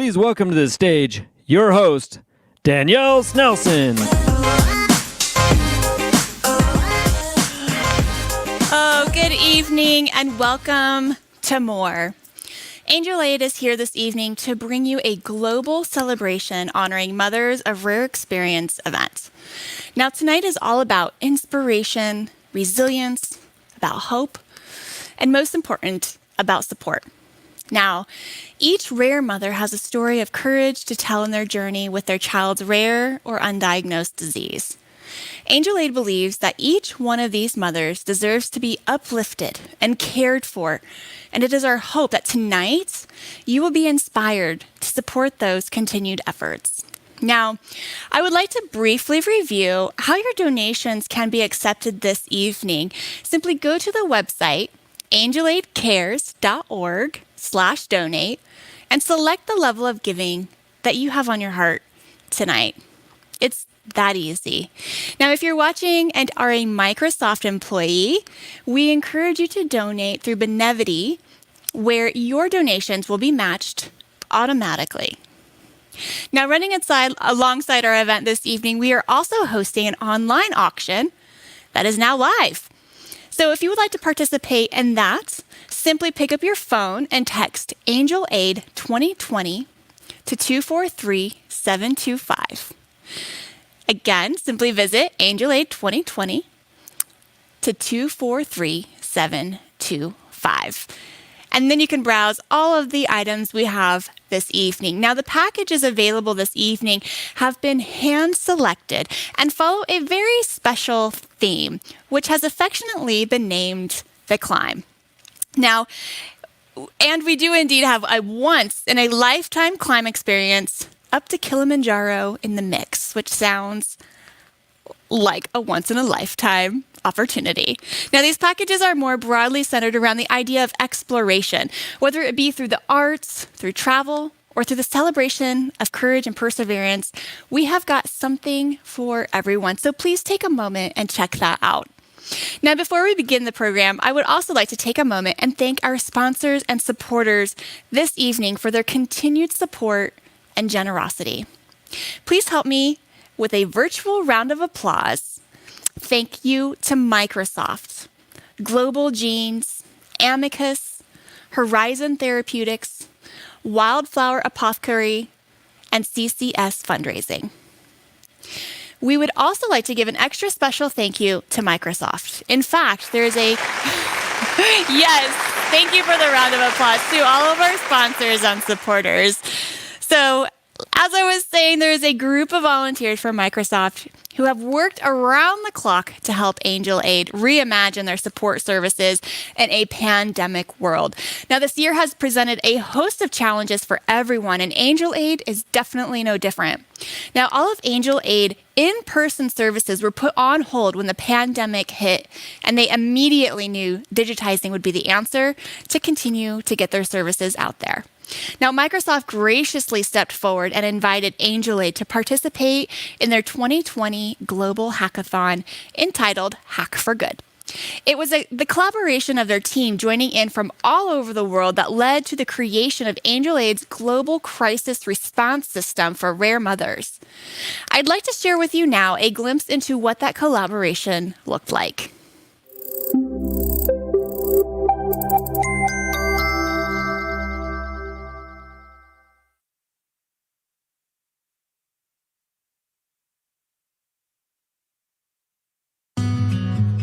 please welcome to the stage your host, Danielle Snelson. Oh, good evening and welcome to M.O.R.E. Angel Aid is here this evening to bring you a global celebration honoring Mothers of Rare Experience event. Now, tonight is all about inspiration, resilience, about hope, and most important, about support. Now, each rare mother has a story of courage to tell in their journey with their child's rare or undiagnosed disease. Angel Aid believes that each one of these mothers deserves to be uplifted and cared for, and it is our hope that tonight you will be inspired to support those continued efforts. Now, I would like to briefly review how your donations can be accepted this evening. Simply go to the website, angelaidcares.org/donate, and select the level of giving that you have on your heart tonight. It's that easy. Now, if you're watching and are a Microsoft employee, we encourage you to donate through Benevity, where your donations will be matched automatically. Now, running alongside our event this evening, we are also hosting an online auction that is now live. So if you would like to participate in that, simply pick up your phone and text Angel Aid 2020 to 243-725. Again, simply visit Angel Aid 2020 to 243-725. And then you can browse all of the items we have this evening. Now, the packages available this evening have been hand-selected and follow a very special theme, which has affectionately been named The Climb. Now, and we do indeed have a once-in-a-lifetime climb experience up to Kilimanjaro in the mix, which sounds like a once-in-a-lifetime opportunity. Now, these packages are more broadly centered around the idea of exploration, whether it be through the arts, through travel, or through the celebration of courage and perseverance. We have got something for everyone, so please take a moment and check that out. Now, before we begin the program, I would also like to take a moment and thank our sponsors and supporters this evening for their continued support and generosity. Please help me with a virtual round of applause. Thank you to Microsoft, Global Genes, Amicus, Horizon Therapeutics, Wildflower Apothecary, and CCS Fundraising. We would also like to give an extra special thank you to Microsoft. In fact, there is a yes, thank you for the round of applause to all of our sponsors and supporters. So, as I was saying, there is a group of volunteers from Microsoft who have worked around the clock to help Angel Aid reimagine their support services in a pandemic world. Now, this year has presented a host of challenges for everyone, and Angel Aid is definitely no different. Now, all of Angel Aid in-person services were put on hold when the pandemic hit, and they immediately knew digitizing would be the answer to continue to get their services out there. Now, Microsoft graciously stepped forward and invited Angel Aid to participate in their 2020 global hackathon entitled Hack for Good. It was the collaboration of their team joining in from all over the world that led to the creation of Angel Aid's global crisis response system for rare mothers. I'd like to share with you now a glimpse into what that collaboration looked like.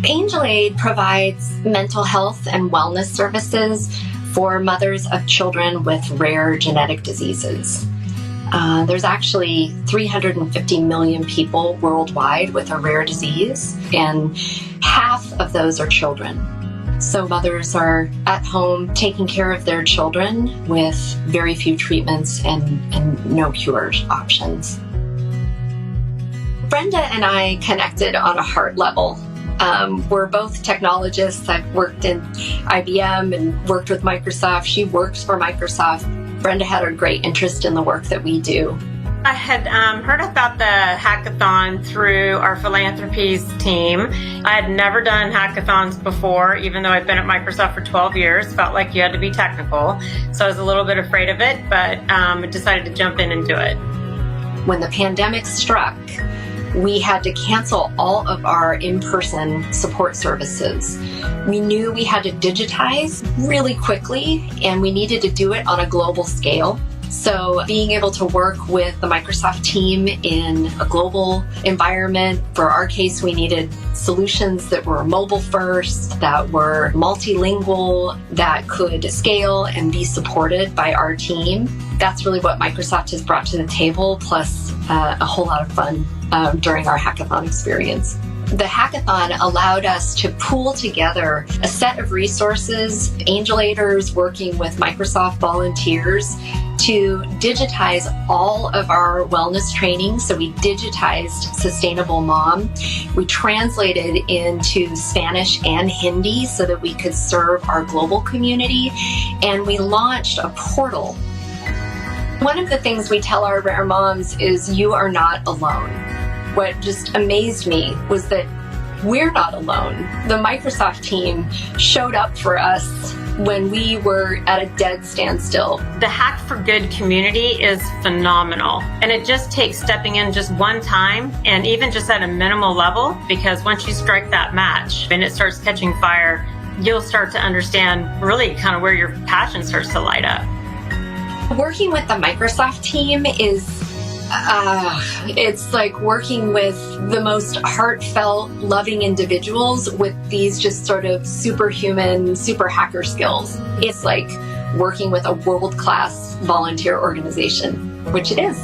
Angel Aid provides mental health and wellness services for mothers of children with rare genetic diseases. There's actually 350 million people worldwide with a rare disease, and half of those are children. So mothers are at home taking care of their children with very few treatments and no cure options. Brenda and I connected on a heart level. We're both technologists. I've worked in IBM and worked with Microsoft. She works for Microsoft. Brenda had a great interest in the work that we do. I had heard about the hackathon through our Philanthropies team. I had never done hackathons before, even though I'd been at Microsoft for 12 years. Felt like you had to be technical. So I was a little bit afraid of it, but decided to jump in and do it. When the pandemic struck, we had to cancel all of our in-person support services. We knew we had to digitize really quickly, and we needed to do it on a global scale. So being able to work with the Microsoft team in a global environment, for our case, we needed solutions that were mobile first, that were multilingual, that could scale and be supported by our team. That's really what Microsoft has brought to the table, plus a whole lot of fun during our hackathon experience. The hackathon allowed us to pool together a set of resources, Angelators working with Microsoft volunteers to digitize all of our wellness training. So we digitized Sustainable Mom. We translated into Spanish and Hindi so that we could serve our global community. And we launched a portal. One of the things we tell our rare moms is you are not alone. What just amazed me was that we're not alone. The Microsoft team showed up for us when we were at a dead standstill. The Hack for Good community is phenomenal. And it just takes stepping in just one time, and even just at a minimal level, because once you strike that match and it starts catching fire, you'll start to understand really kind of where your passion starts to light up. Working with the Microsoft team is it's like working with the most heartfelt, loving individuals with these just sort of superhuman, super hacker skills. It's like working with a world-class volunteer organization, which it is.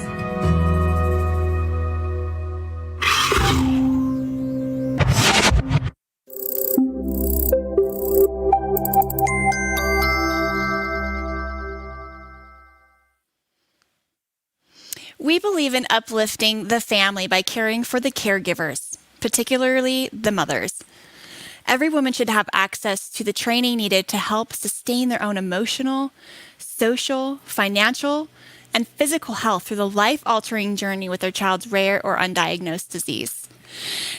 We believe in uplifting the family by caring for the caregivers, particularly the mothers. Every woman should have access to the training needed to help sustain their own emotional, social, financial, and physical health through the life-altering journey with their child's rare or undiagnosed disease.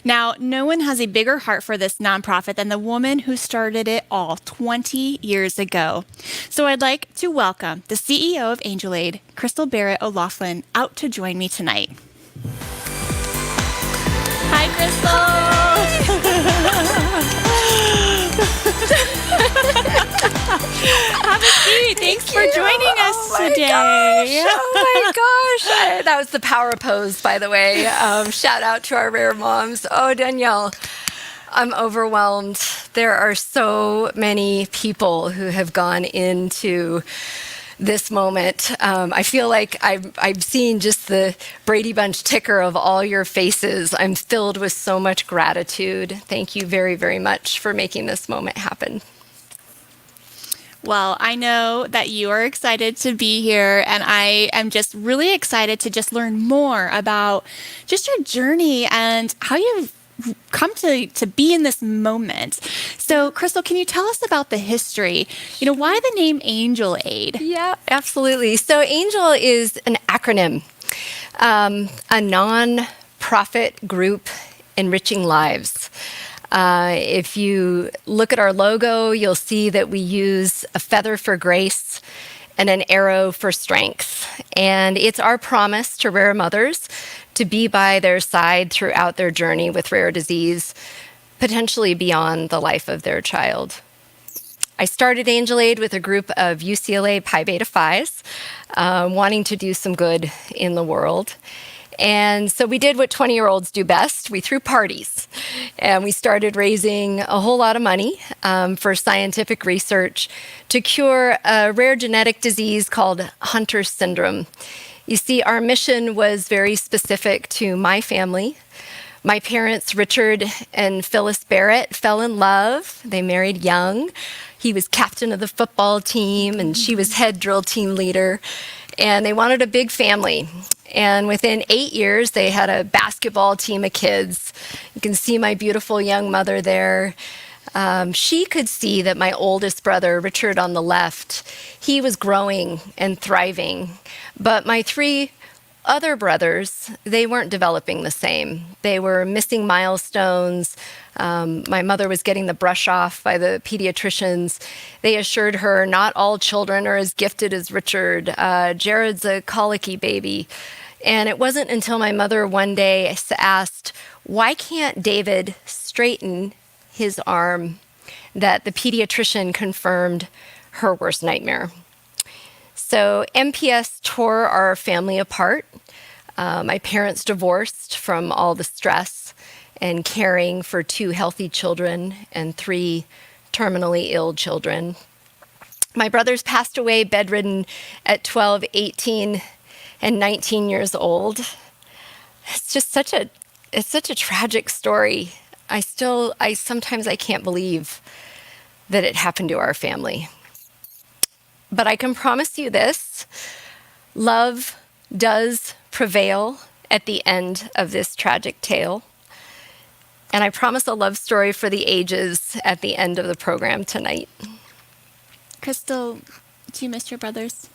Now, no one has a bigger heart for this nonprofit than the woman who started it all 20 years ago. So I'd like to welcome the CEO of Angel Aid, Phyllis Barrett O'Loughlin, out to join me tonight. Hi, Crystal. Have a seat. Thanks for joining us today. Oh my gosh. That was the power pose, by the way. Shout out to our rare moms. Oh, Danielle, I'm overwhelmed. There are so many people who have gone into this moment. I feel like I've seen just the Brady Bunch ticker of all your faces. I'm filled with so much gratitude. Thank you very, very much for making this moment happen. Well, I know that you are excited to be here, and I am just really excited to just learn more about just your journey and how you've come to be in this moment. So, Crystal, can you tell us about the history? Why the name Angel Aid? Yeah, absolutely. So Angel is an acronym, a non-profit group enriching lives. If you look at our logo, you'll see that we use a feather for grace and an arrow for strength. And it's our promise to rare mothers to be by their side throughout their journey with rare disease, potentially beyond the life of their child. I started Angel Aid with a group of UCLA Pi Beta Phis, wanting to do some good in the world. And so we did what 20-year-olds do best. We threw parties, and we started raising a whole lot of money for scientific research to cure a rare genetic disease called Hunter syndrome. You see, our mission was very specific to my family. My parents, Richard and Phyllis Barrett, fell in love. They married young. He was captain of the football team, and she was head drill team leader. And they wanted a big family. And within 8 years, they had a basketball team of kids. You can see my beautiful young mother there. She could see that my oldest brother, Richard on the left, he was growing and thriving. But my three other brothers, they weren't developing the same. They were missing milestones. My mother was getting the brush off by the pediatricians. They assured her not all children are as gifted as Richard. Jared's a colicky baby. And it wasn't until my mother one day asked, why can't David straighten his arm, that the pediatrician confirmed her worst nightmare. So MPS tore our family apart. My parents divorced from all the stress and caring for 2 healthy children and 3 terminally ill children. My brothers passed away bedridden at 12, 18, and 19 years old. It's just such a tragic story. I sometimes can't believe that it happened to our family. But I can promise you this, love does prevail at the end of this tragic tale. And I promise a love story for the ages at the end of the program tonight. Crystal, do you miss your brothers?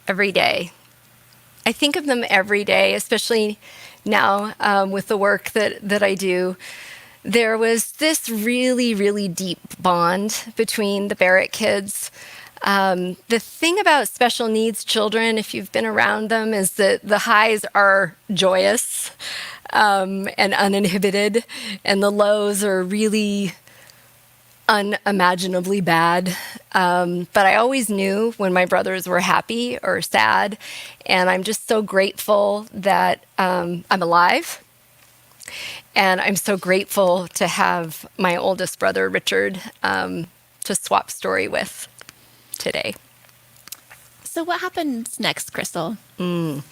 Every day. I think of them every day, especially now with the work that I do. There was this really, really deep bond between the Barrett kids. The thing about special needs children, if you've been around them, is that the highs are joyous and uninhibited, and the lows are really unimaginably bad. But I always knew when my brothers were happy or sad, and I'm just so grateful that I'm alive. And I'm so grateful to have my oldest brother, Richard, to swap story with today. So what happens next, Crystal? Okay,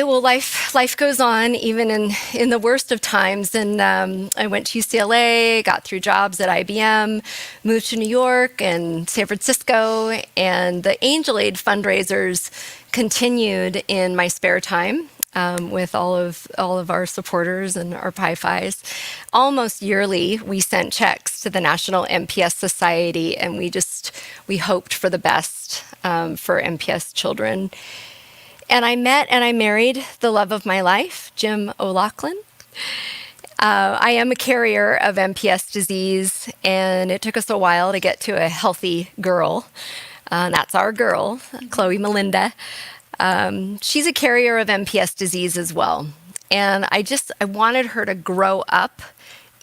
well, life goes on even in the worst of times. And I went to UCLA, got through jobs at IBM, moved to New York and San Francisco, and the Angel Aid fundraisers continued in my spare time. With all of our supporters and our Pi-Phis. Almost yearly, we sent checks to the National MPS Society, and we hoped for the best for MPS children. And I met and I married the love of my life, Jim O'Loughlin. I am a carrier of MPS disease, and it took us a while to get to a healthy girl. That's our girl, Chloe Melinda. She's a carrier of MPS disease as well. And I wanted her to grow up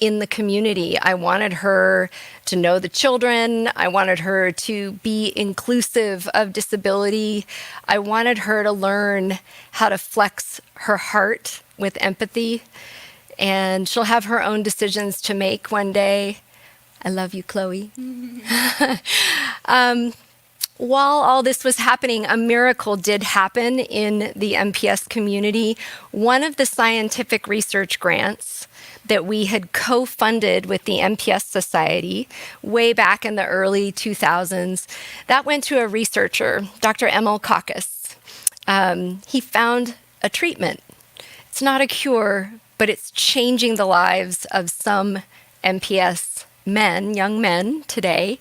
in the community. I wanted her to know the children. I wanted her to be inclusive of disability. I wanted her to learn how to flex her heart with empathy. And she'll have her own decisions to make one day. I love you, Chloe. While all this was happening, a miracle did happen in the MPS community. One of the scientific research grants that we had co-funded with the MPS Society way back in the early 2000s, that went to a researcher, Dr. M.O.R.E. He found a treatment. It's not a cure, but it's changing the lives of some MPS men, young men today.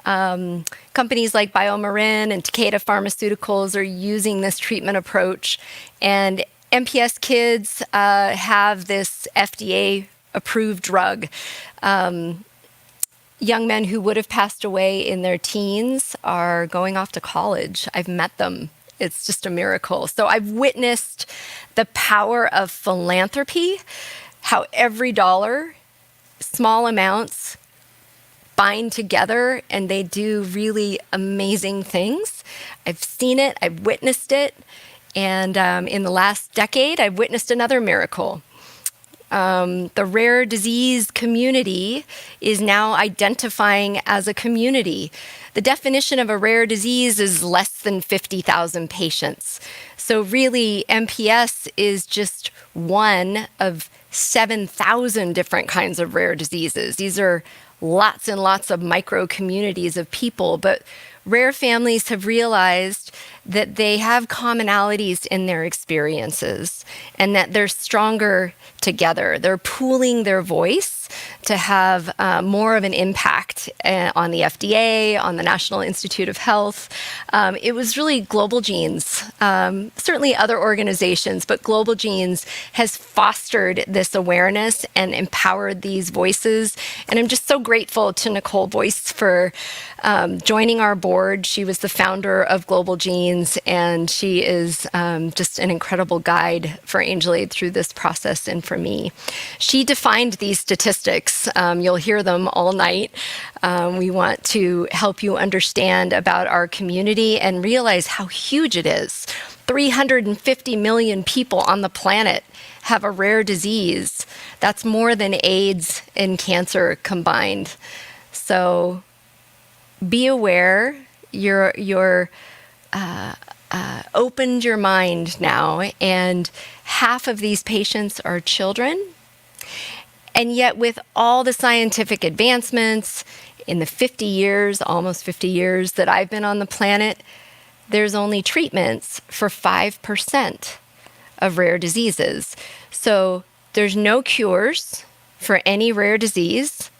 Companies like M.O.R.E and Takeda Pharmaceuticals are using this treatment approach, and MPS kids have this FDA-approved drug. Young men who would have passed away in their teens are going off to college. I've met them. It's just a miracle. So I've witnessed the power of philanthropy, how every dollar, small amounts, bind together and they do really amazing things. I've seen it, I've witnessed it, and in the last decade, I've witnessed another miracle. The rare disease community is now identifying as a community. The definition of a rare disease is less than 50,000 patients. So really, MPS is just one of 7,000 different kinds of rare diseases. These are lots and lots of micro communities of people, but rare families have realized that they have commonalities in their experiences and that they're stronger together. They're pooling their voice to have more of an impact on the FDA, on the National Institute of Health. It was really Global Genes, certainly other organizations, but Global Genes has fostered this awareness and empowered these voices. And I'm just so grateful to Nicole Boyce for joining our board. She was the founder of Global Genes, and she is just an incredible guide for Angel Aid through this process and for me. She defined these statistics. You'll hear them all night. We want to help you understand about our community and realize how huge it is. 350 million people on the planet have a rare disease. That's more than AIDS and cancer combined. So be aware. You're opened your mind now, and half of these patients are children. And yet, with all the scientific advancements in the 50 years, almost 50 years that I've been on the planet, there's only treatments for 5% of rare diseases. So there's no cures for any rare disease.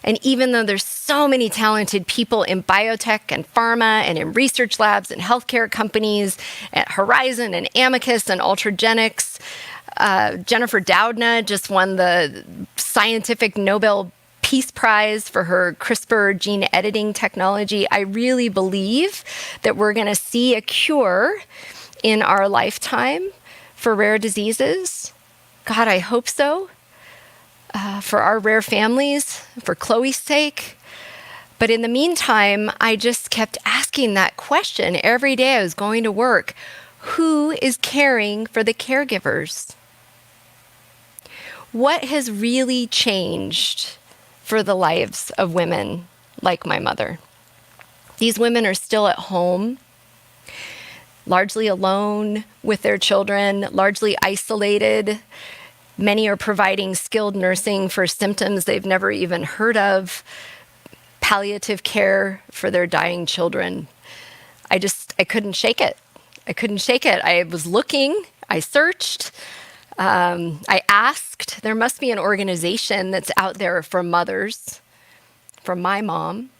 And even though there's so many talented people in biotech and pharma and in research labs and healthcare companies at Horizon and Amicus and Ultragenics, Jennifer Doudna just won the Scientific Nobel Peace Prize for her CRISPR gene editing technology. I really believe that we're going to see a cure in our lifetime for rare diseases. God, I hope so. For our rare families, for Chloe's sake. But in the meantime, I just kept asking that question every day I was going to work. Who is caring for the caregivers? What has really changed for the lives of women like my mother? These women are still at home, largely alone with their children, largely isolated. Many are providing skilled nursing for symptoms they've never even heard of, palliative care for their dying children. I couldn't shake it. I couldn't shake it. I was looking, I searched, I asked. There must be an organization that's out there for mothers, for my mom.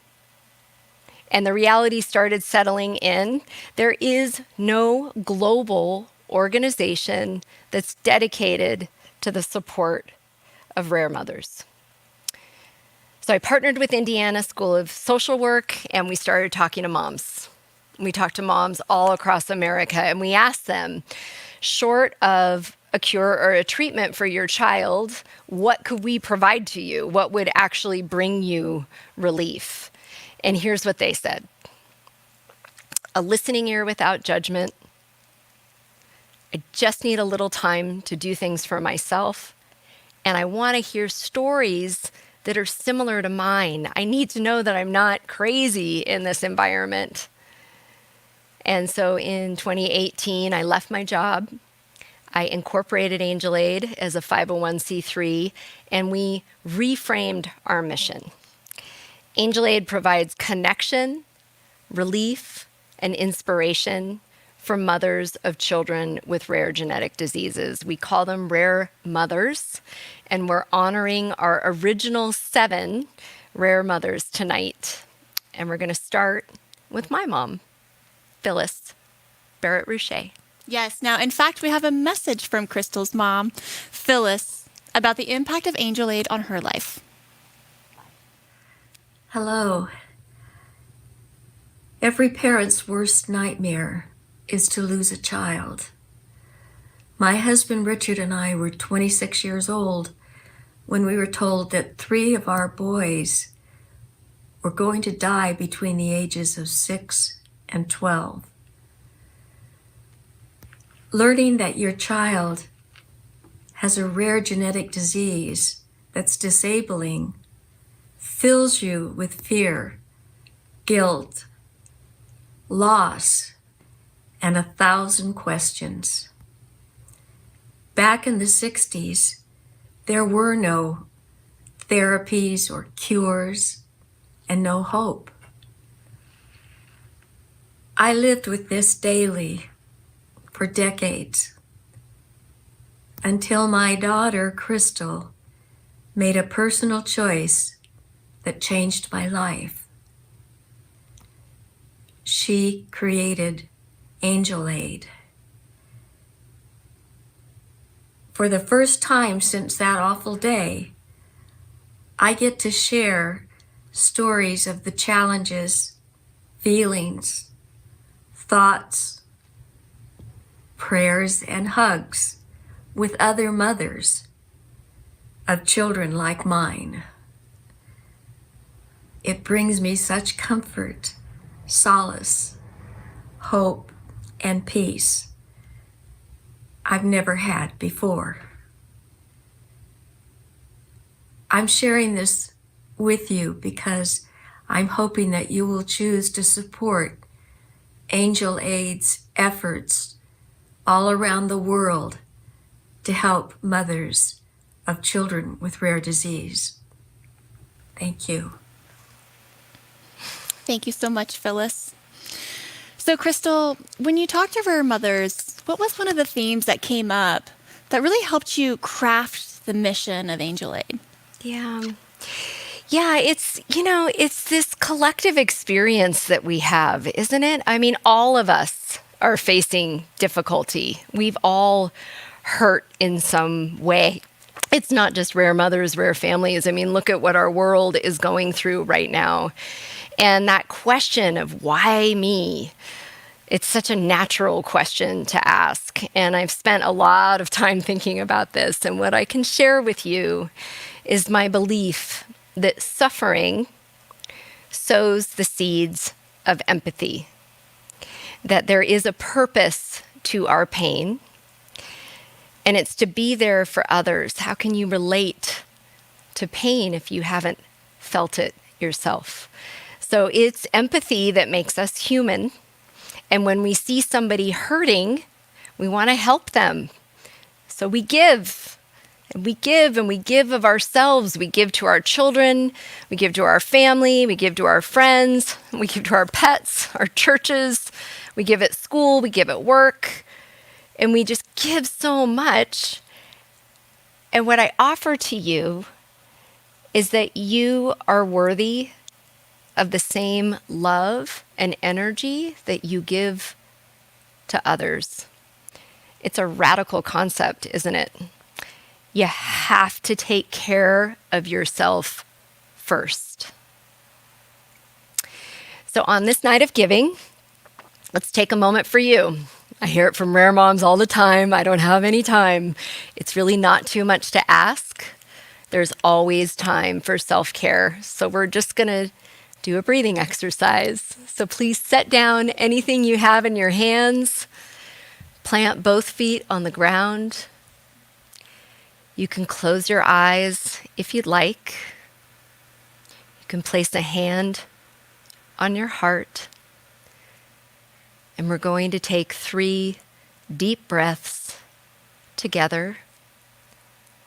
And the reality started settling in. There is no global organization that's dedicated to the support of rare mothers. So I partnered with Indiana School of Social Work, and we started talking to moms. We talked to moms all across America, and we asked them, short of a cure or a treatment for your child, what could we provide to you? What would actually bring you relief? And here's what they said. A listening ear without judgment. I just need a little time to do things for myself. And I want to hear stories that are similar to mine. I need to know that I'm not crazy in this environment. And so in 2018, I left my job. I incorporated Angel Aid as a 501c3, and we reframed our mission. Angel Aid provides connection, relief, and inspiration for mothers of children with rare genetic diseases. We call them Rare Mothers, and we're honoring our original 7 rare mothers tonight. And we're going to start with my mom, Phyllis Barrett. Yes. Now, in fact, we have a message from Crystal's mom, Phyllis, about the impact of Angel Aid on her life. Hello. Every parent's worst nightmare is to lose a child. My husband Richard and I were 26 years old when we were told that 3 of our boys were going to die between the ages of 6 and 12. Learning that your child has a rare genetic disease that's disabling fills you with fear, guilt, loss, and 1,000 questions. Back in the 60s, there were no therapies or cures, and no hope. I lived with this daily for decades until my daughter, Crystal, made a personal choice that changed my life. She created Angel Aid. For the first time since that awful day, I get to share stories of the challenges, feelings, thoughts, prayers, and hugs with other mothers of children like mine. It brings me such comfort, solace, hope, and peace I've never had before. I'm sharing this with you because I'm hoping that you will choose to support Angel Aid's efforts all around the world to help mothers of children with rare disease. Thank you. Thank you so much, Phyllis. So, Crystal, when you talked to rare mothers, what was one of the themes that came up that really helped you craft the mission of Angel Aid? Yeah, it's this collective experience that we have, isn't it? I mean, all of us are facing difficulty. We've all hurt in some way. It's not just rare mothers, rare families. I mean, look at what our world is going through right now. And that question of why me? It's such a natural question to ask. And I've spent a lot of time thinking about this. And what I can share with you is my belief that suffering sows the seeds of empathy, that there is a purpose to our pain, and it's to be there for others. How can you relate to pain if you haven't felt it yourself? So it's empathy that makes us human. And when we see somebody hurting, we want to help them. So we give. And we give, and we give of ourselves. We give to our children, we give to our family, we give to our friends, we give to our pets, our churches, we give at school, we give at work, and we just give so much. And what I offer to you is that you are worthy of the same love and energy that you give to others. It's a radical concept, isn't it? You have to take care of yourself first. So on this night of giving, let's take a moment for you. I hear it from rare moms all the time. I don't have any time. It's really not too much to ask. There's always time for self-care. So we're just going to do a breathing exercise. So please set down anything you have in your hands. Plant both feet on the ground. You can close your eyes if you'd like. You can place a hand on your heart. And we're going to take 3 deep breaths together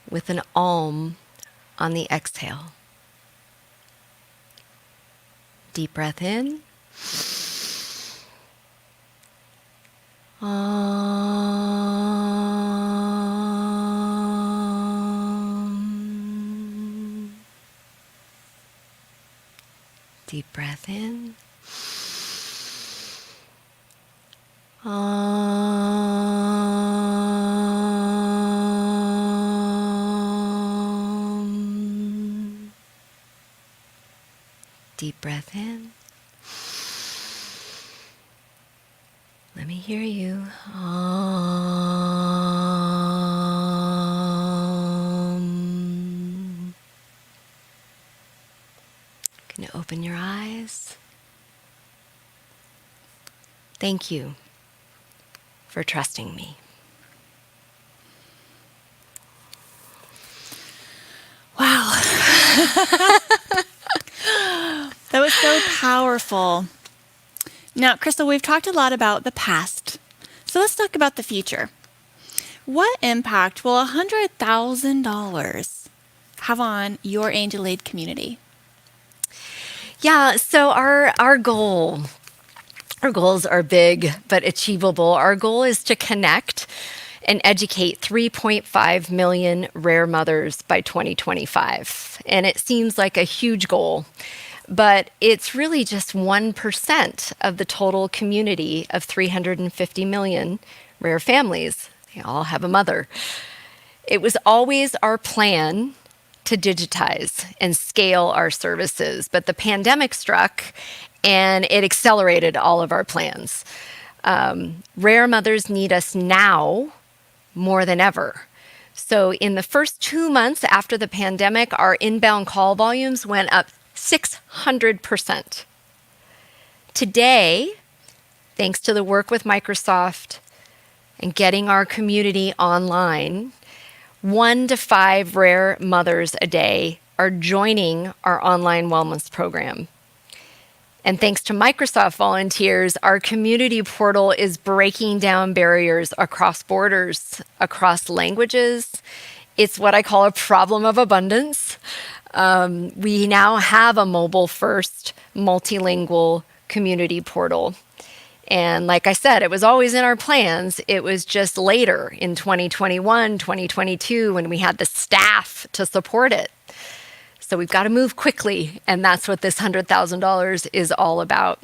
with an Om on the exhale. Deep breath in. Deep breath in. Deep breath in. Let me hear you. Can you open your eyes? Thank you for trusting me. Wow. That was so powerful. Now, Crystal, we've talked a lot about the past. So let's talk about the future. What impact will $100,000 have on your Angel Aid community? Yeah, so our goals are big but achievable. Our goal is to connect and educate 3.5 million rare mothers by 2025. And it seems like a huge goal, but it's really just 1% of the total community of 350 million rare families. They all have a mother. It was always our plan to digitize and scale our services, but the pandemic struck and it accelerated all of our plans. Rare mothers need us now more than ever. So in the first 2 months after the pandemic, our inbound call volumes went up 600%. Today, thanks to the work with Microsoft and getting our community online, 1 to 5 rare mothers a day are joining our online wellness program. And thanks to Microsoft volunteers, our community portal is breaking down barriers across borders, across languages. It's what I call a problem of abundance. We now have a mobile-first, multilingual community portal. And like I said, it was always in our plans. It was just later in 2021, 2022, when we had the staff to support it. So we've got to move quickly, and that's what this $100,000 is all about.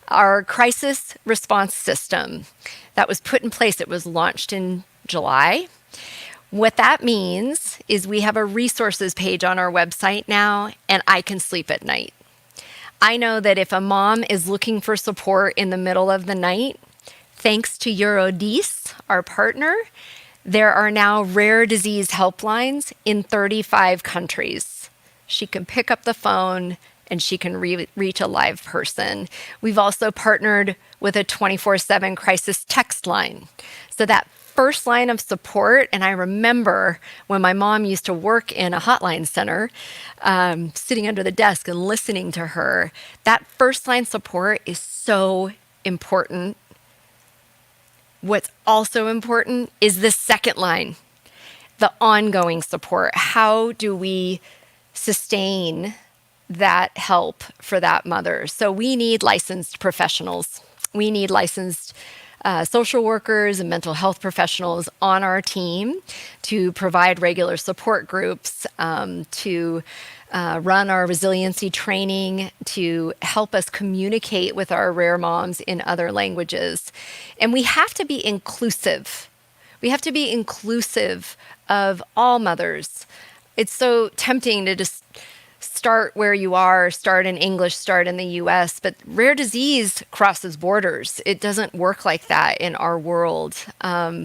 Our crisis response system that was put in place, it was launched in July. What that means is we have a resources page on our website now, and I can sleep at night. I know that if a mom is looking for support in the middle of the night, thanks to M.O.R.E, our partner, there are now rare disease helplines in 35 countries. She can pick up the phone and she can reach a live person. We've also partnered with a 24/7 crisis text line. So that first line of support, and I remember when my mom used to work in a hotline center, sitting under the desk and listening to her, that first line support is so important. What's also important is the second line, the ongoing support. How do we sustain that help for that mother? So we need licensed professionals. We need licensed social workers and mental health professionals on our team to provide regular support groups, to run our resiliency training, to help us communicate with our rare moms in other languages. And we have to be inclusive. We have to be inclusive of all mothers. It's so tempting to just start where you are, start in English, start in the US, but rare disease crosses borders. It doesn't work like that in our world.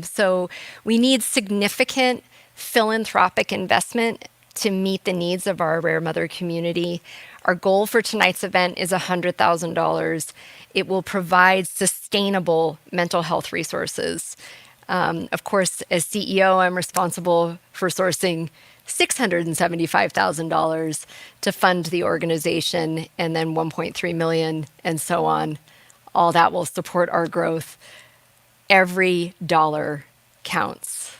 So we need significant philanthropic investment to meet the needs of our rare mother community. Our goal for tonight's event is $100,000. It will provide sustainable mental health resources. Of course, as CEO, I'm responsible for sourcing $675,000 to fund the organization, and then $1.3 million, and so on. All that will support our growth. Every dollar counts.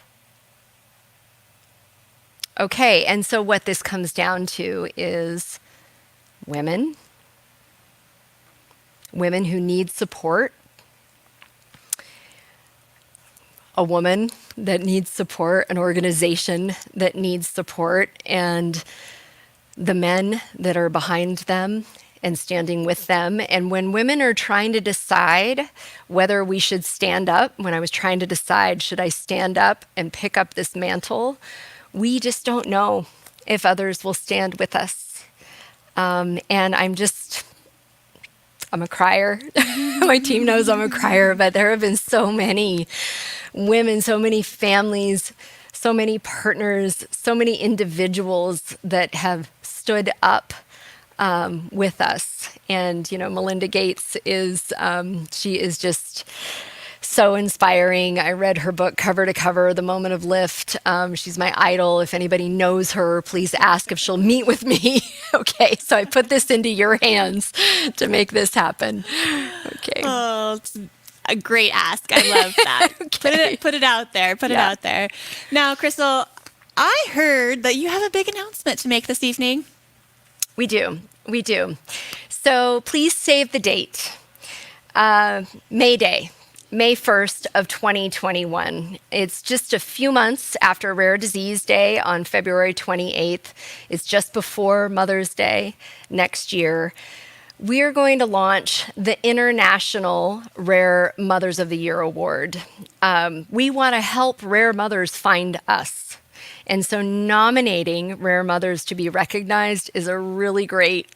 Okay, and so what this comes down to is women who need support, a woman that needs support, an organization that needs support, and the men that are behind them and standing with them. And when women are trying to decide whether we should stand up, when I was trying to decide, should I stand up and pick up this mantle, we just don't know if others will stand with us. And I'm a crier. My team knows I'm a crier, but there have been so many women, so many families, so many partners, so many individuals that have stood up with us. And, Melinda Gates she is just so inspiring. I read her book cover to cover, The Moment of Lift. She's my idol. If anybody knows her, please ask if she'll meet with me. Okay, so I put this into your hands to make this happen. Okay. Oh, it's a great ask. I love that. Okay. Put it out there. Put it out there. Now, Crystal, I heard that you have a big announcement to make this evening. We do. So please save the date. May Day, May 1st of 2021. It's just a few months after Rare Disease Day on February 28th. It's just before Mother's Day next year. We are going to launch the International Rare Mothers of the Year Award. We want to help rare mothers find us. And so nominating rare mothers to be recognized is a really great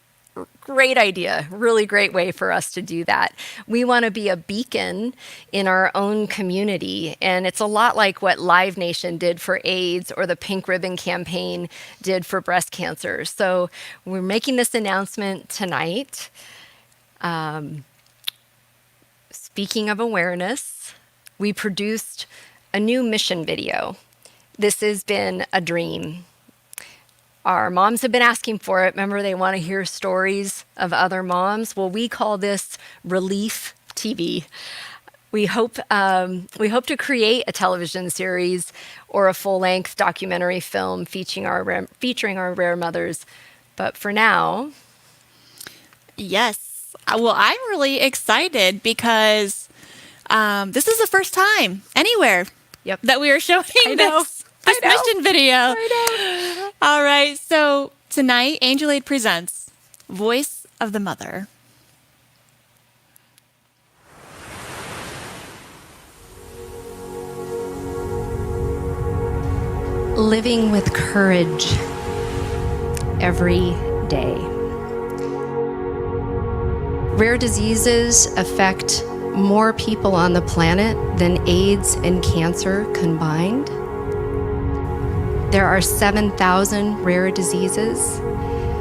idea, really great way for us to do that. We want to be a beacon in our own community, and it's a lot like what Live Nation did for AIDS or the Pink Ribbon Campaign did for breast cancer. So we're making this announcement tonight. Speaking of awareness, we produced a new mission video. This has been a dream. Our moms have been asking for it. Remember, they want to hear stories of other moms. Well, we call this Relief TV. We hope to create a television series or a full-length documentary film featuring our rare mothers. But for now, yes. Well, I'm really excited because this is the first time anywhere that we are showing this mission video. I know. All right. So tonight, Angel Aid presents Voice of the Mother. Living with courage every day. Rare diseases affect more people on the planet than AIDS and cancer combined. There are 7,000 rare diseases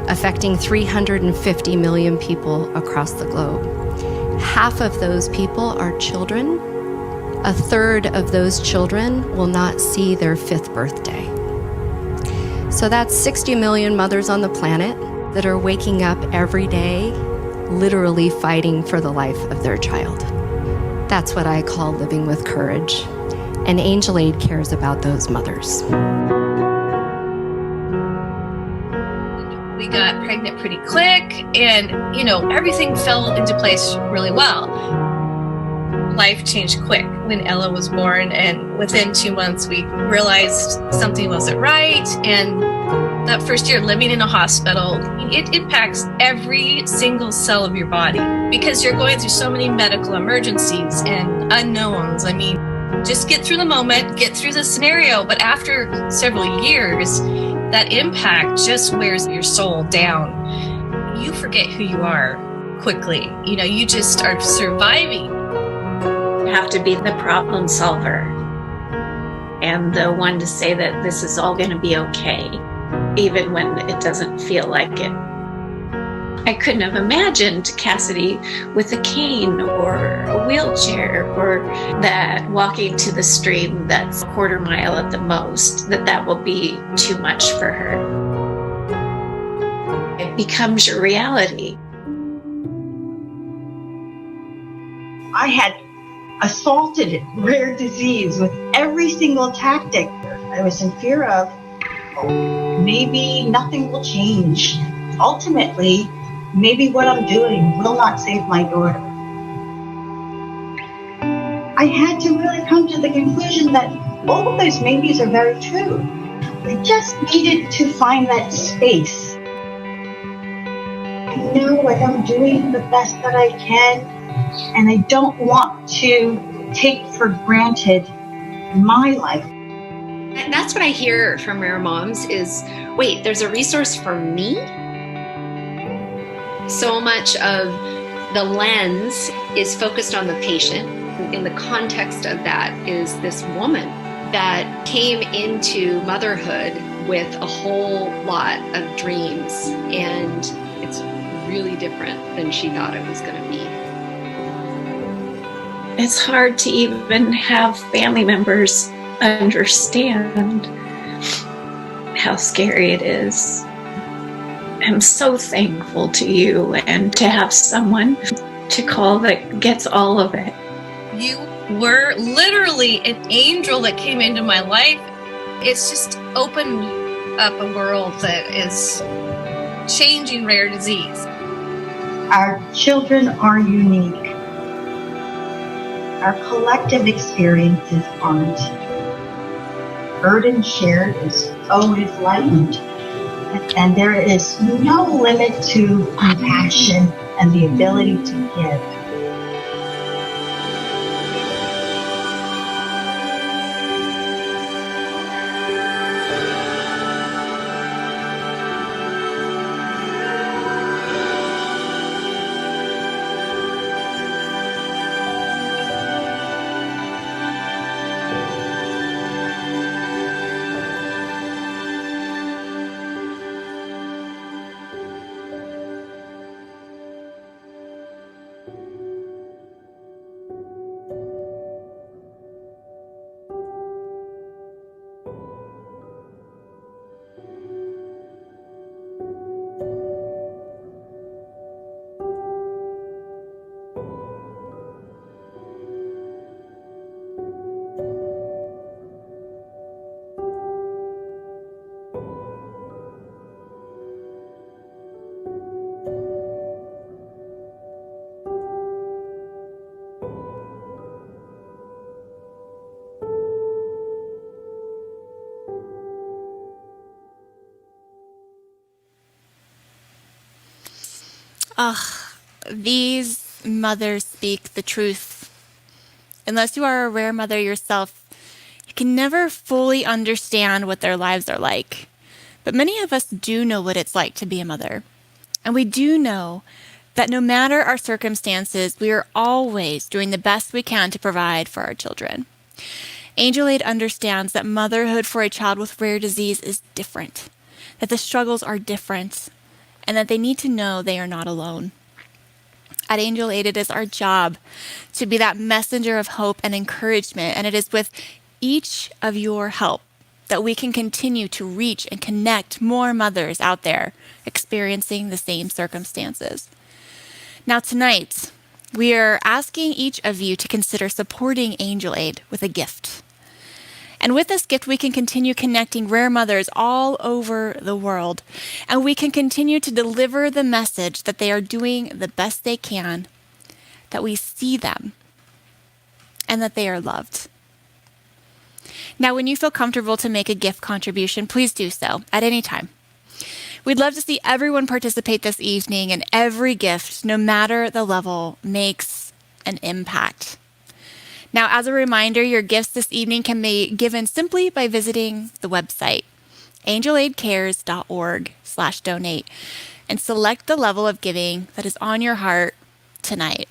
affecting 350 million people across the globe. Half of those people are children. A third of those children will not see their 5th birthday. So that's 60 million mothers on the planet that are waking up every day, literally fighting for the life of their child. That's what I call living with courage. And Angel Aid cares about those mothers. We got pregnant pretty quick, and everything fell into place really well. Life changed quick when Ella was born, and within 2 months we realized something wasn't right. And that first year living in a hospital, it impacts every single cell of your body because you're going through so many medical emergencies and unknowns. I mean, just get through the moment, get through the scenario, but after several years, that impact just wears your soul down. You forget who you are quickly. You just are surviving. You have to be the problem solver and the one to say that this is all going to be okay, even when it doesn't feel like it. I couldn't have imagined Cassidy with a cane or a wheelchair, or that walking to the stream that's a quarter mile at the most, that will be too much for her. It becomes your reality. I had assaulted rare disease with every single tactic. I was in fear of, maybe nothing will change. Ultimately, maybe what I'm doing will not save my daughter. I had to really come to the conclusion that all of those maybes are very true. I just needed to find that space. I know like I'm doing the best that I can, and I don't want to take for granted my life. And that's what I hear from rare moms is, wait, there's a resource for me? So much of the lens is focused on the patient. In the context of that is this woman that came into motherhood with a whole lot of dreams, and it's really different than she thought it was going to be. It's hard to even have family members understand how scary it is. I'm so thankful to you and to have someone to call that gets all of it. You were literally an angel that came into my life. It's just opened up a world that is changing rare disease. Our children are unique. Our collective experiences aren't. Burden shared is always lightened. And there is no limit to compassion and the ability to give. These mothers speak the truth. Unless you are a rare mother yourself, you can never fully understand what their lives are like. But many of us do know what it's like to be a mother. And we do know that no matter our circumstances, we are always doing the best we can to provide for our children. Angel Aid understands that motherhood for a child with rare disease is different, that the struggles are different, and that they need to know they are not alone. At Angel Aid, it is our job to be that messenger of hope and encouragement, and it is with each of your help that we can continue to reach and connect more mothers out there experiencing the same circumstances. Now tonight, we are asking each of you to consider supporting Angel Aid with a gift. And with this gift, we can continue connecting rare mothers all over the world. And we can continue to deliver the message that they are doing the best they can, that we see them, and that they are loved. Now, when you feel comfortable to make a gift contribution, please do so at any time. We'd love to see everyone participate this evening, and every gift, no matter the level, makes an impact. Now, as a reminder, your gifts this evening can be given simply by visiting the website, angelaidcares.org/donate, and select the level of giving that is on your heart tonight.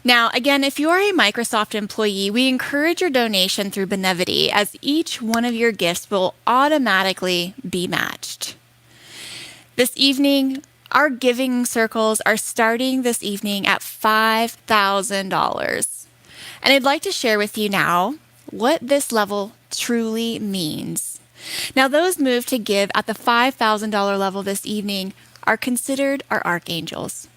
Now, again, if you are a Microsoft employee, we encourage your donation through Benevity, as each one of your gifts will automatically be matched. This evening, our giving circles are starting this evening at $5,000. And I'd like to share with you now what this level truly means. Now, those moved to give at the $5,000 level this evening are considered our archangels.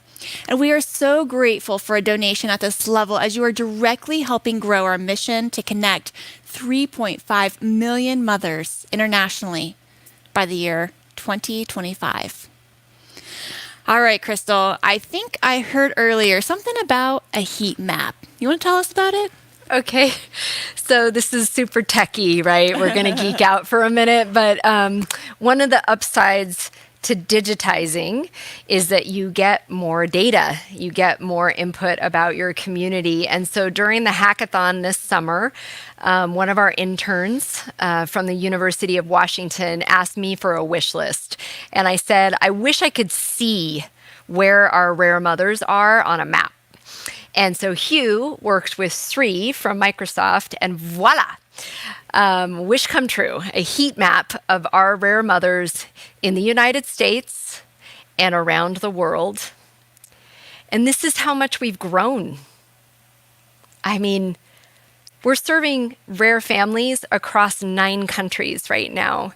And we are so grateful for a donation at this level, as you are directly helping grow our mission to connect 3.5 million mothers internationally by the year 2025. All right, Crystal, I think I heard earlier something about a heat map. You want to tell us about it? Okay, so this is super techie, right? We're going to geek out for a minute, but one of the upsides to digitizing is that you get more data, you get more input about your community. And so during the hackathon this summer, one of our interns from the University of Washington asked me for a wish list. And I said, I wish I could see where our rare mothers are on a map. And so Hugh worked with Sri from Microsoft, and voila, wish come true, a heat map of our rare mothers in the United States and around the world. And this is how much we've grown. I mean, we're serving rare families across 9 countries right now.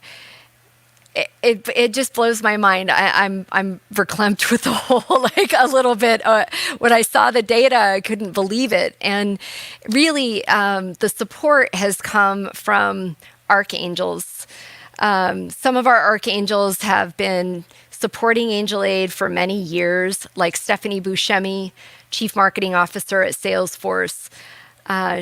It just blows my mind. I'm verklempt with the whole, like, a little bit. When I saw the data, I couldn't believe it. And really, the support has come from archangels. Some of our archangels have been supporting Angel Aid for many years, like Stephanie Buscemi, Chief Marketing Officer at Salesforce.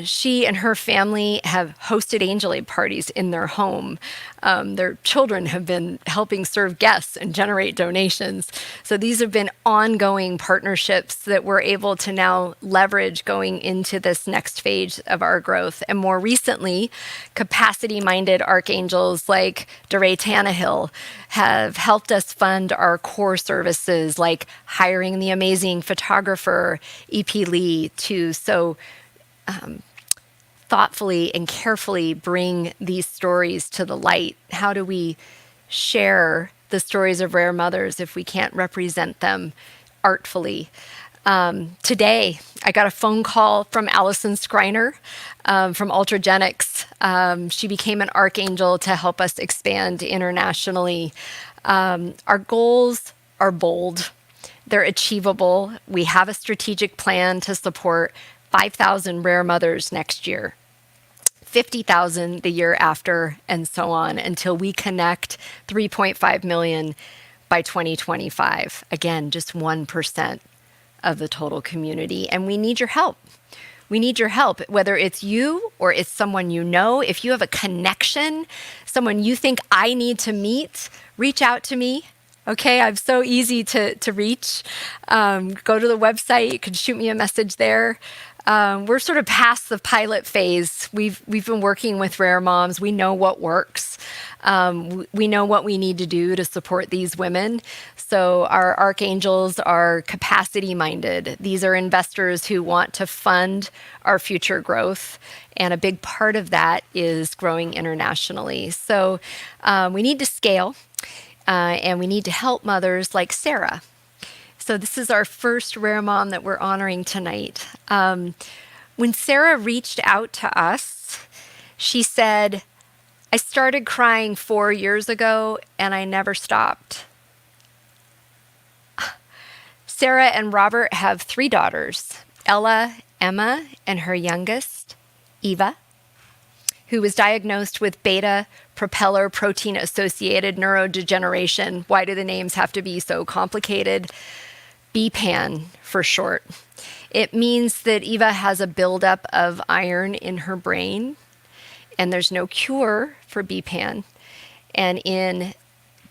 She and her family have hosted Angel Aid parties in their home. Their children have been helping serve guests and generate donations. So these have been ongoing partnerships that we're able to now leverage going into this next phase of our growth. And more recently, capacity-minded archangels like DeRay Tannehill have helped us fund our core services, like hiring the amazing photographer, E.P. Lee, to thoughtfully and carefully bring these stories to the light. How do we share the stories of rare mothers if we can't represent them artfully? Today, I got a phone call from Allison Skriner from Ultragenics. She became an archangel to help us expand internationally. Our goals are bold. They're achievable. We have a strategic plan to support 5,000 rare mothers next year, 50,000 the year after, and so on, until we connect 3.5 million by 2025. Again, just 1% of the total community. And we need your help. We need your help, whether it's you or it's someone you know. If you have a connection, someone you think I need to meet, reach out to me. Okay, I'm so easy to reach. Go to the website. You can shoot me a message there. We're sort of past the pilot phase. We've been working with rare moms. We know what works. We know what we need to do to support these women. So our archangels are capacity-minded. These are investors who want to fund our future growth. And a big part of that is growing internationally. So we need to scale. And we need to help mothers like Sarah. So this is our first rare mom that we're honoring tonight. When Sarah reached out to us, she said, "I started crying 4 years ago and I never stopped." Sarah and Robert have 3 daughters, Ella, Emma, and her youngest, Eva, who was diagnosed with beta propeller protein-associated neurodegeneration. Why do the names have to be so complicated? BPAN for short. It means that Eva has a buildup of iron in her brain, and there's no cure for BPAN. And in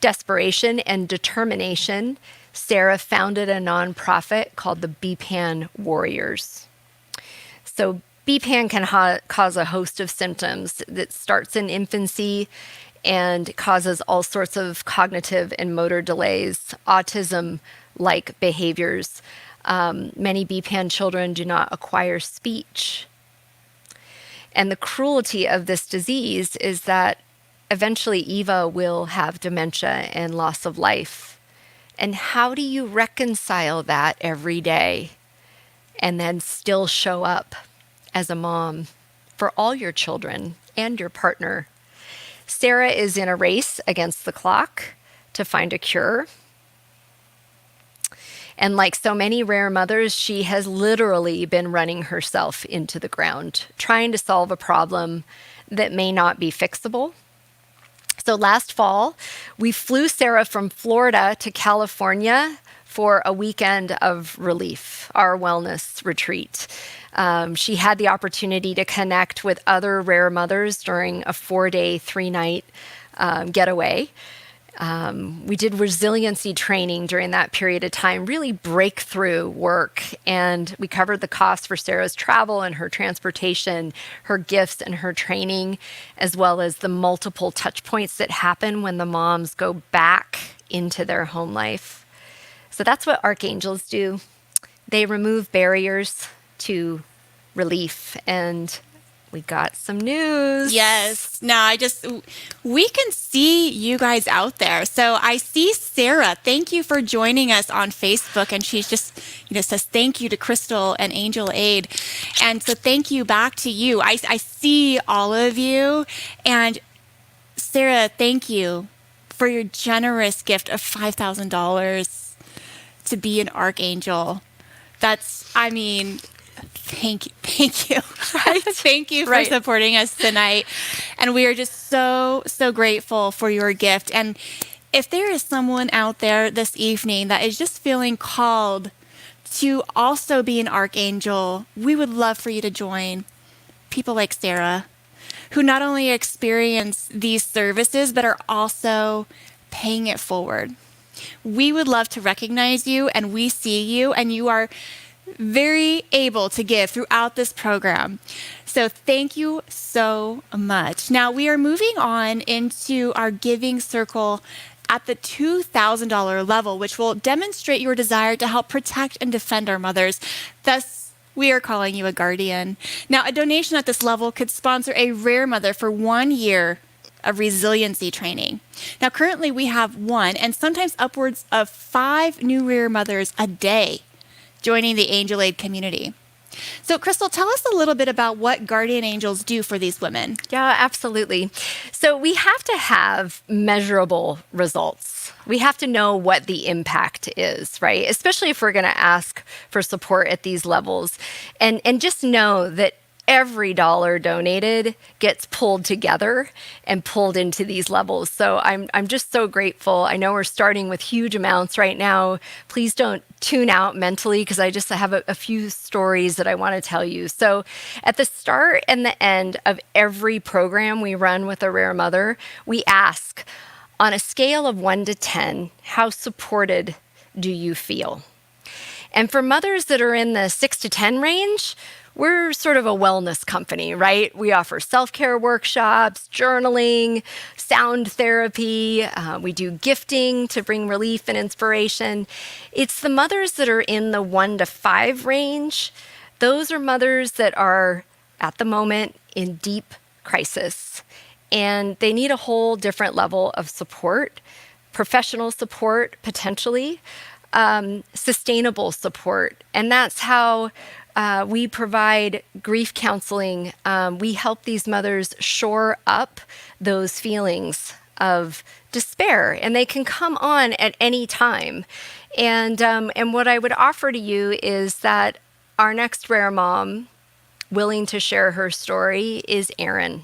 desperation and determination, Sarah founded a nonprofit called the BPAN Warriors. So BPAN can cause a host of symptoms that starts in infancy and causes all sorts of cognitive and motor delays, autism-like behaviors. Many BPAN children do not acquire speech. And the cruelty of this disease is that eventually Eva will have dementia and loss of life. And how do you reconcile that every day and then still show up as a mom for all your children and your partner? Sarah is in a race against the clock to find a cure. And like so many rare mothers, she has literally been running herself into the ground, trying to solve a problem that may not be fixable. So last fall, we flew Sarah from Florida to California for a weekend of relief, our wellness retreat. She had the opportunity to connect with other rare mothers during a 4-day, 3-night getaway. We did resiliency training during that period of time, really breakthrough work. And we covered the cost for Sarah's travel and her transportation, her gifts and her training, as well as the multiple touch points that happen when the moms go back into their home life. So that's what archangels do. They remove barriers to relief. And we got some news. Yes. No, we can see you guys out there. So I see Sarah. Thank you for joining us on Facebook. And she's just, says thank you to Crystal and Angel Aid. And so thank you back to you. I see all of you. And Sarah, thank you for your generous gift of $5,000 to be an archangel. Thank you. Right? Thank you for Right. supporting us tonight. And we are just so grateful for your gift. And if there is someone out there this evening that is just feeling called to also be an archangel, we would love for you to join people like Sarah, who not only experience these services, but are also paying it forward. We would love to recognize you, and we see you, and you are very able to give throughout this program. So thank you so much. Now we are moving on into our giving circle at the $2,000 level, which will demonstrate your desire to help protect and defend our mothers. Thus, we are calling you a guardian. Now, a donation at this level could sponsor a rare mother for 1 year of resiliency training. Now, currently we have 1 and sometimes upwards of 5 new rare mothers a day joining the Angel Aid community. So, Crystal, tell us a little bit about what guardian angels do for these women. Yeah, absolutely. So we have to have measurable results. We have to know what the impact is, right? Especially if we're going to ask for support at these levels. And just know that every dollar donated gets pulled together and pulled into these levels. So I'm just so grateful. I know we're starting with huge amounts right now. Please don't tune out mentally, because I just have a few stories that I want to tell you. So at the start and the end of every program we run with a rare mother, we ask, on a scale of 1 to 10, how supported do you feel? And for mothers that are in the 6 to 10 range, we're sort of a wellness company, right? We offer self-care workshops, journaling, sound therapy. We do gifting to bring relief and inspiration. It's the mothers that are in the 1 to 5 range. Those are mothers that are, at the moment, in deep crisis. And they need a whole different level of support, professional support, potentially, sustainable support. And that's how we provide grief counseling. We help these mothers shore up those feelings of despair, and they can come on at any time. And what I would offer to you is that our next rare mom willing to share her story is Erin.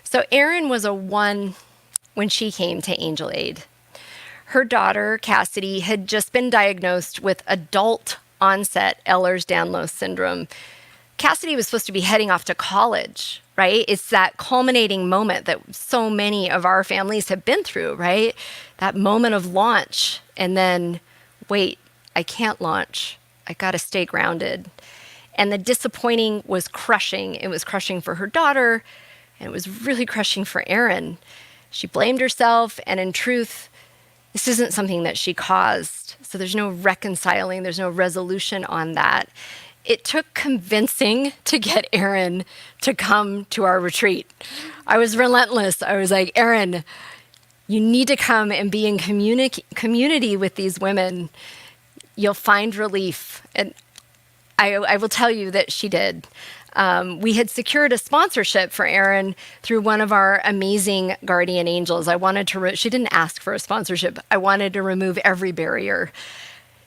So Erin was a 1 when she came to Angel Aid. Her daughter, Cassidy, had just been diagnosed with adult onset Ehlers-Danlos syndrome. Cassidy was supposed to be heading off to college, right? It's that culminating moment that so many of our families have been through, right? That moment of launch, and then, wait, I can't launch. I got to stay grounded. And the disappointing was crushing. It was crushing for her daughter, and it was really crushing for Erin. She blamed herself, and in truth, this isn't something that she caused. So there's no reconciling, there's no resolution on that. It took convincing to get Erin to come to our retreat. I was relentless. I was like, Erin, you need to come and be in community with these women. You'll find relief. And I will tell you that she did. We had secured a sponsorship for Erin through one of our amazing guardian angels. I wanted to, she didn't ask for a sponsorship. I wanted to remove every barrier.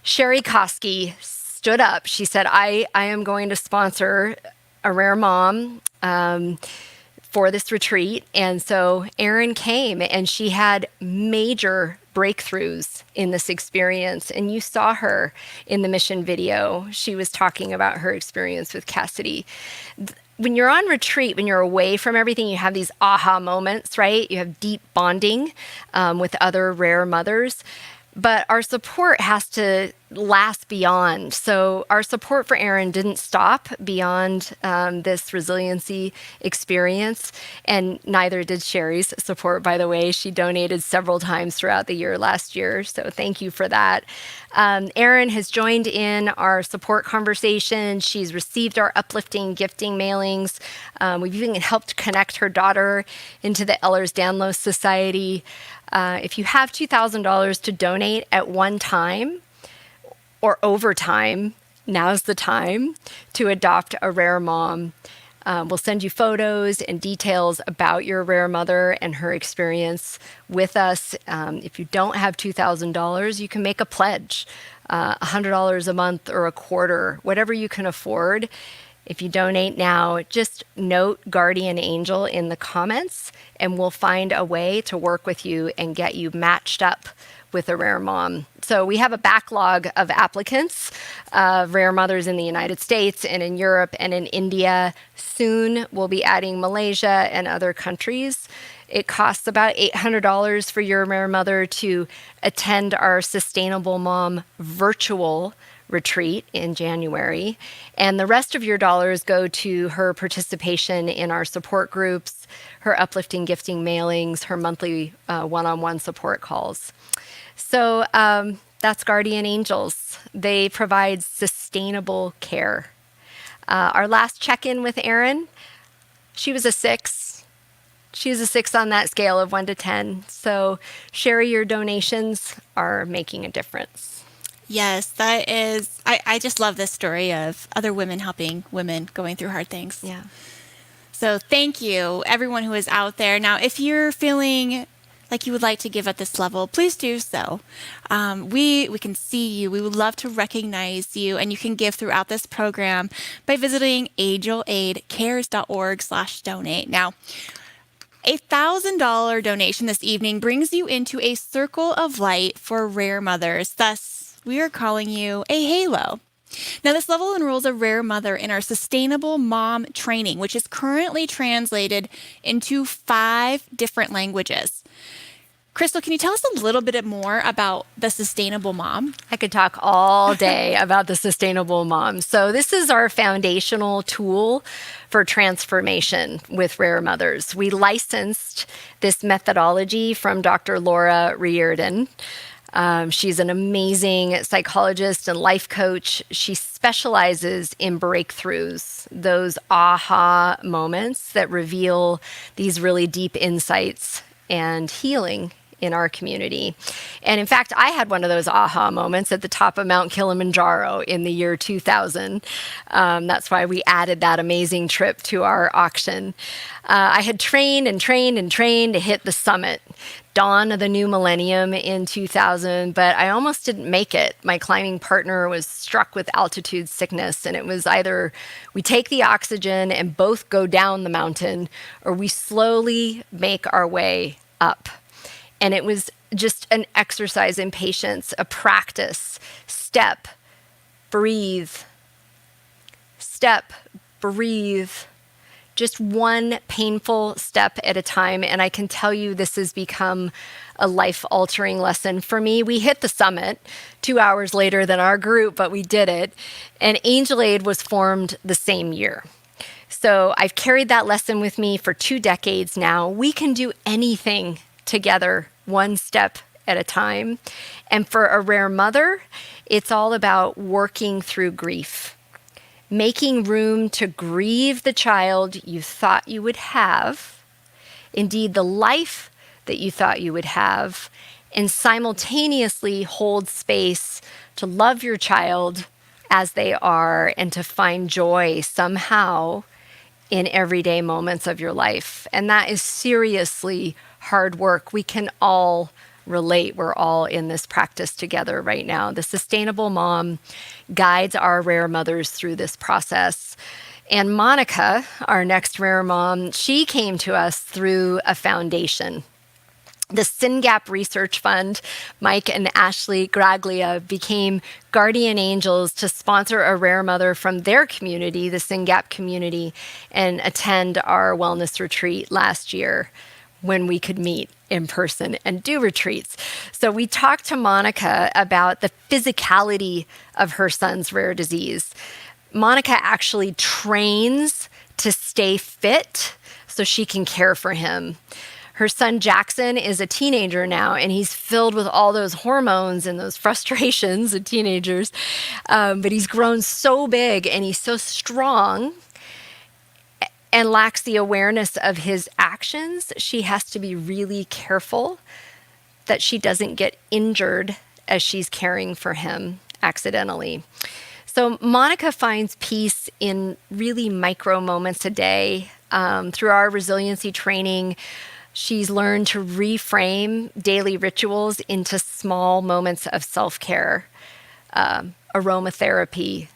Sherry Koski stood up. She said, I am going to sponsor a rare mom for this retreat. And so Erin came, and she had major breakthroughs in this experience. And you saw her in the mission video. She was talking about her experience with Cassidy. When you're on retreat, when you're away from everything, you have these aha moments, right? You have deep bonding with other rare mothers. But our support has to last beyond. So our support for Erin didn't stop beyond this resiliency experience, and neither did Sherry's support, by the way. She donated several times throughout the year last year, so thank you for that. Erin has joined in our support conversation. She's received our uplifting gifting mailings. We've even helped connect her daughter into the Ehlers-Danlos Society. If you have $2,000 to donate at one time or over time, now's the time to adopt a rare mom. We'll send you photos and details about your rare mother and her experience with us. If you don't have $2,000, you can make a pledge. $100 a month or a quarter, whatever you can afford. If you donate now, just note Guardian Angel in the comments, and we'll find a way to work with you and get you matched up with a rare mom. So we have a backlog of applicants, rare mothers in the United States and in Europe and in India. Soon we'll be adding Malaysia and other countries. It costs about $800 for your rare mother to attend our Sustainable Mom virtual retreat in January. And the rest of your dollars go to her participation in our support groups, her uplifting gifting mailings, her monthly one-on-one support calls. So that's Guardian Angels. They provide sustainable care. Our last check-in with Erin, she was a 6. She was a 6 on that scale of 1 to 10. So Sherry, your donations are making a difference. Yes, that is, I just love this story of other women helping women going through hard things. Yeah. So thank you, everyone who is out there. Now, if you're feeling like you would like to give at this level, please do so. We can see you. We would love to recognize you, and you can give throughout this program by visiting angelaidcares.org/donate. Now, a $1,000 donation this evening brings you into a circle of light for rare mothers. Thus, we are calling you a halo. Now, this level enrolls a rare mother in our Sustainable Mom training, which is currently translated into 5 different languages. Crystal, can you tell us a little bit more about the Sustainable Mom? I could talk all day about the Sustainable Mom. So this is our foundational tool for transformation with rare mothers. We licensed this methodology from Dr. Laura Riordan. She's an amazing psychologist and life coach. She specializes in breakthroughs, those aha moments that reveal these really deep insights and healing in our community. And in fact, I had one of those aha moments at the top of Mount Kilimanjaro in the year 2000. That's why we added that amazing trip to our auction. I had trained to hit the summit, dawn of the new millennium in 2000, but I almost didn't make it. My climbing partner was struck with altitude sickness, and it was either we take the oxygen and both go down the mountain, or we slowly make our way up. And it was just an exercise in patience, a practice. Step, breathe. Step, breathe. Just one painful step at a time. And I can tell you this has become a life-altering lesson for me. We hit the summit 2 hours later than our group, but we did it. And Angel Aid was formed the same year. So I've carried that lesson with me for 2 decades now. We can do anything together, one step at a time. And for a rare mother, it's all about working through grief, making room to grieve the child you thought you would have, indeed the life that you thought you would have, and simultaneously hold space to love your child as they are and to find joy somehow in everyday moments of your life. And that is seriously hard work. We can all relate. We're all in this practice together right now. The Sustainable Mom guides our rare mothers through this process. And Monica, our next rare mom, she came to us through a foundation. The SynGap Research Fund, Mike and Ashley Graglia, became guardian angels to sponsor a rare mother from their community, the SynGap community, and attend our wellness retreat last year when we could meet in person and do retreats. So we talked to Monica about the physicality of her son's rare disease. Monica actually trains to stay fit so she can care for him. Her son Jackson is a teenager now, and he's filled with all those hormones and those frustrations of teenagers. But he's grown so big and he's so strong and lacks the awareness of his actions. She has to be really careful that she doesn't get injured as she's caring for him accidentally. So Monica finds peace in really micro moments a day. Through our resiliency training, she's learned to reframe daily rituals into small moments of self-care. aromatherapy,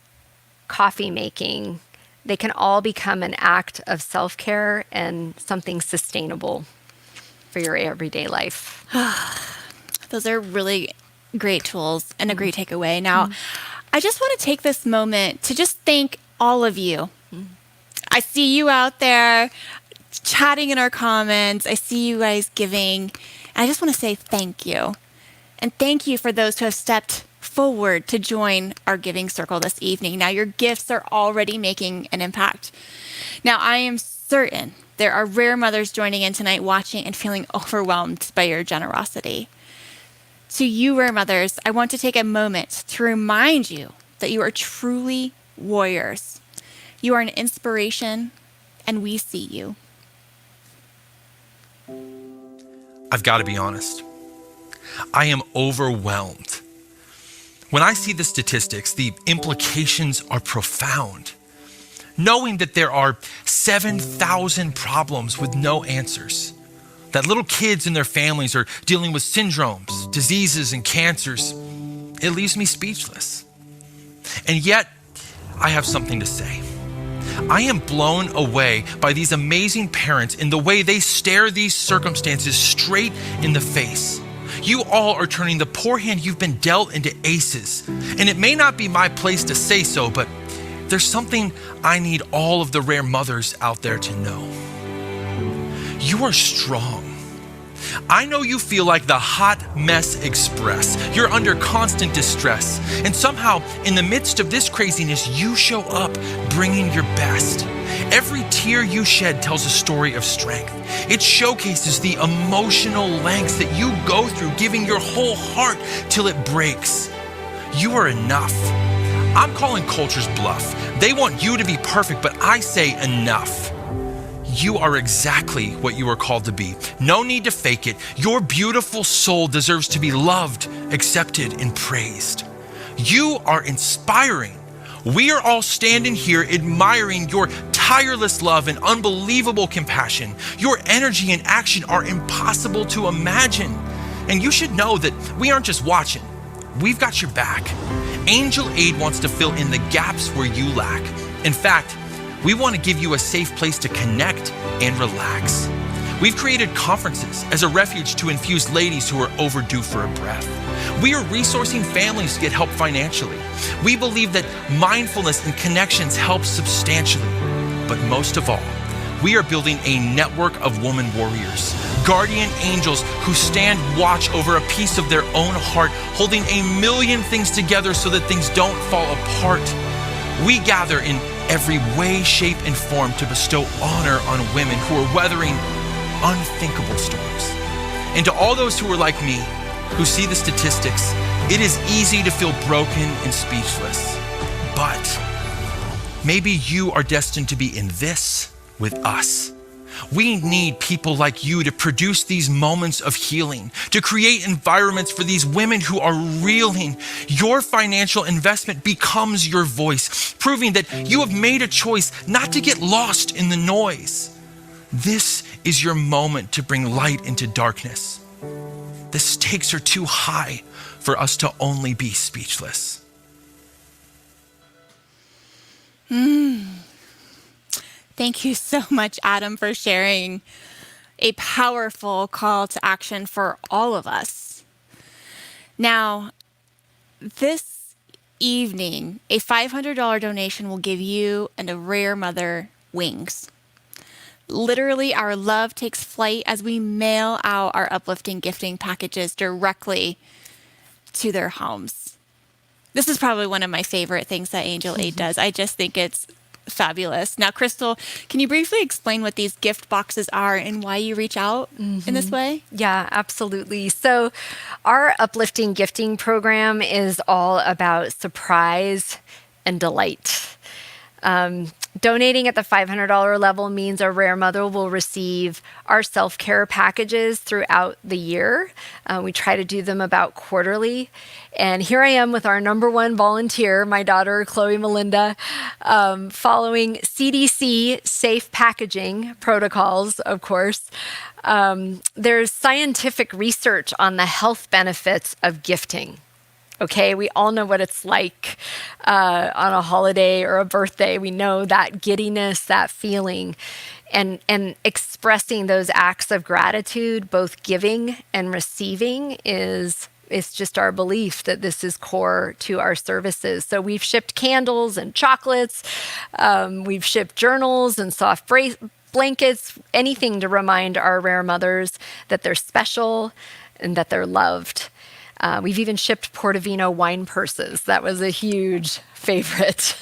coffee making, they can all become an act of self-care and something sustainable for your everyday life. Those are really great tools and a great takeaway. Now, I just want to take this moment to just thank all of you. I see you out there chatting in our comments. I see you guys giving. And I just want to say thank you. And thank you for those who have stepped forward to join our giving circle this evening. Now, your gifts are already making an impact. Now, I am certain there are rare mothers joining in tonight, watching and feeling overwhelmed by your generosity. To you, rare mothers, I want to take a moment to remind you that you are truly warriors. You are an inspiration, and we see you. I've got to be honest. I am overwhelmed. When I see the statistics, the implications are profound. Knowing that there are 7,000 problems with no answers, that little kids and their families are dealing with syndromes, diseases, and cancers, it leaves me speechless. And yet, I have something to say. I am blown away by these amazing parents in the way they stare these circumstances straight in the face. You all are turning the poor hand you've been dealt into aces. And it may not be my place to say so, but there's something I need all of the rare mothers out there to know. You are strong. I know you feel like the hot mess express. You're under constant distress. And somehow, in the midst of this craziness, you show up bringing your best. Every tear you shed tells a story of strength. It showcases the emotional lengths that you go through, giving your whole heart till it breaks. You are enough. I'm calling culture's bluff. They want you to be perfect, but I say enough. You are exactly what you are called to be. No need to fake it. Your beautiful soul deserves to be loved, accepted, and praised. You are inspiring. We are all standing here admiring your tireless love and unbelievable compassion. Your energy and action are impossible to imagine. And you should know that we aren't just watching. We've got your back. Angel Aid wants to fill in the gaps where you lack. In fact, we want to give you a safe place to connect and relax. We've created conferences as a refuge to infuse ladies who are overdue for a breath. We are resourcing families to get help financially. We believe that mindfulness and connections help substantially. But most of all, we are building a network of woman warriors, guardian angels who stand watch over a piece of their own heart, holding a million things together so that things don't fall apart. We gather in every way, shape, and form to bestow honor on women who are weathering unthinkable storms. And to all those who are like me, who see the statistics, it is easy to feel broken and speechless. But maybe you are destined to be in this with us. We need people like you to produce these moments of healing, to create environments for these women who are reeling. Your financial investment becomes your voice, proving that you have made a choice not to get lost in the noise. This is your moment to bring light into darkness. The stakes are too high for us to only be speechless. Thank you so much, Adam, for sharing a powerful call to action for all of us. Now, this evening, a $500 donation will give you and a rare mother wings. Literally, our love takes flight as we mail out our uplifting gifting packages directly to their homes. This is probably one of my favorite things that Angel Aid does. I just think it's fabulous. Now, Crystal, can you briefly explain what these gift boxes are and why you reach out in this way? Yeah, absolutely. So our uplifting gifting program is all about surprise and delight. Donating at the $500 level means a rare mother will receive our self-care packages throughout the year. We try to do them about quarterly. And here I am with our number one volunteer, my daughter, Chloe Melinda, following CDC safe packaging protocols, of course. There's scientific research on the health benefits of gifting. Okay, we all know what it's like on a holiday or a birthday. We know that giddiness, that feeling, and expressing those acts of gratitude, both giving and receiving, it's just our belief that this is core to our services. So we've shipped candles and chocolates, we've shipped journals and soft blankets, anything to remind our rare mothers that they're special and that they're loved. We've even shipped Portofino wine purses. That was a huge favorite.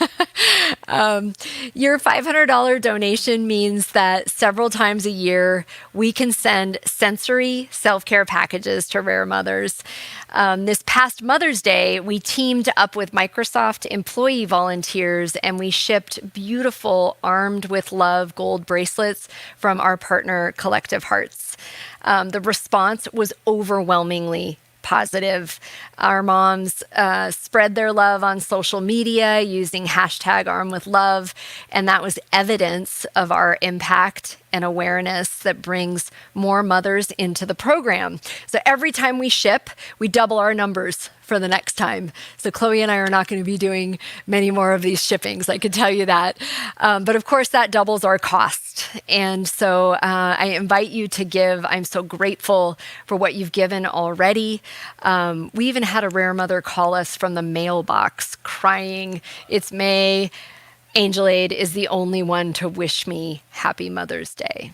Your $500 donation means that several times a year, we can send sensory self-care packages to rare mothers. This past Mother's Day, we teamed up with Microsoft employee volunteers, and we shipped beautiful Armed with Love gold bracelets from our partner, Collective Hearts. The response was overwhelmingly positive. Our moms spread their love on social media using hashtag #ArmWithLove, and that was evidence of our impact and awareness that brings more mothers into the program. So every time we ship, we double our numbers for the next time. So Chloe and I are not going to be doing many more of these shippings, I can tell you that. But of course, that doubles our cost. And so I invite you to give. I'm so grateful for what you've given already. We even had a rare mother call us from the mailbox crying, "It's May. Angel Aid is the only one to wish me happy Mother's Day."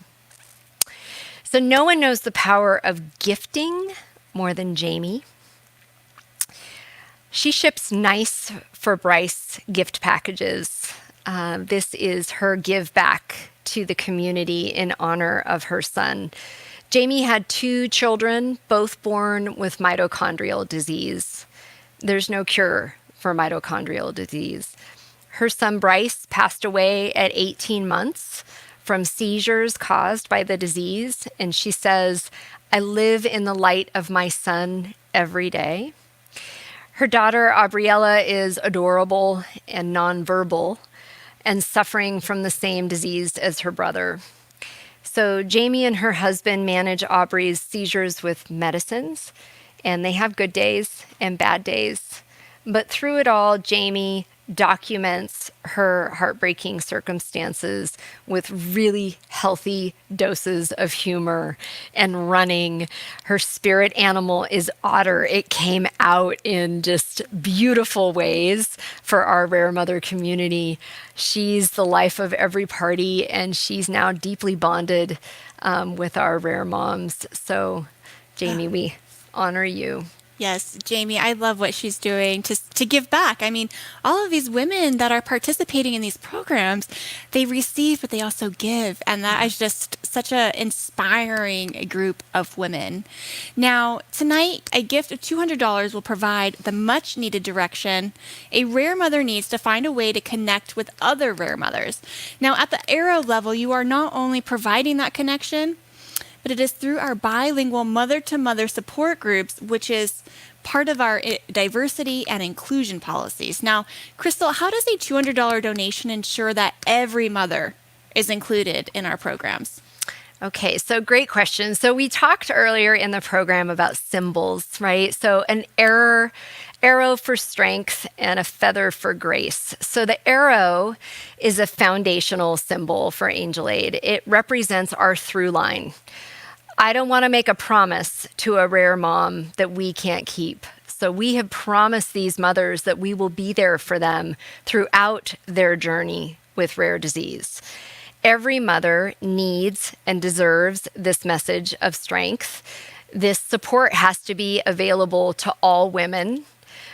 So no one knows the power of gifting more than Jamie. She ships Nice for Bryce gift packages. This is her give back to the community in honor of her son. Jamie had 2 children, both born with mitochondrial disease. There's no cure for mitochondrial disease. Her son Bryce passed away at 18 months from seizures caused by the disease. And she says, "I live in the light of my son every day." Her daughter, Aubriella, is adorable and nonverbal and suffering from the same disease as her brother. So Jamie and her husband manage Aubrey's seizures with medicines, and they have good days and bad days. But through it all, Jamie documents her heartbreaking circumstances with really healthy doses of humor and running. Her spirit animal is Otter. It came out in just beautiful ways for our Rare Mother community. She's the life of every party, and she's now deeply bonded with our rare moms. So, Jamie, we honor you. Yes, Jamie, I love what she's doing to give back. I mean, all of these women that are participating in these programs, they receive, but they also give. And that is just such an inspiring group of women. Now, tonight, a gift of $200 will provide the much needed direction a rare mother needs to find a way to connect with other rare mothers. Now, at the Arrow level, you are not only providing that connection, but it is through our bilingual mother-to-mother support groups, which is part of our diversity and inclusion policies. Now, Crystal, how does a $200 donation ensure that every mother is included in our programs? Okay, so great question. So we talked earlier in the program about symbols, right? So an arrow for strength and a feather for grace. So the arrow is a foundational symbol for Angel Aid. It represents our through line. I don't want to make a promise to a rare mom that we can't keep. So we have promised these mothers that we will be there for them throughout their journey with rare disease. Every mother needs and deserves this message of strength. This support has to be available to all women,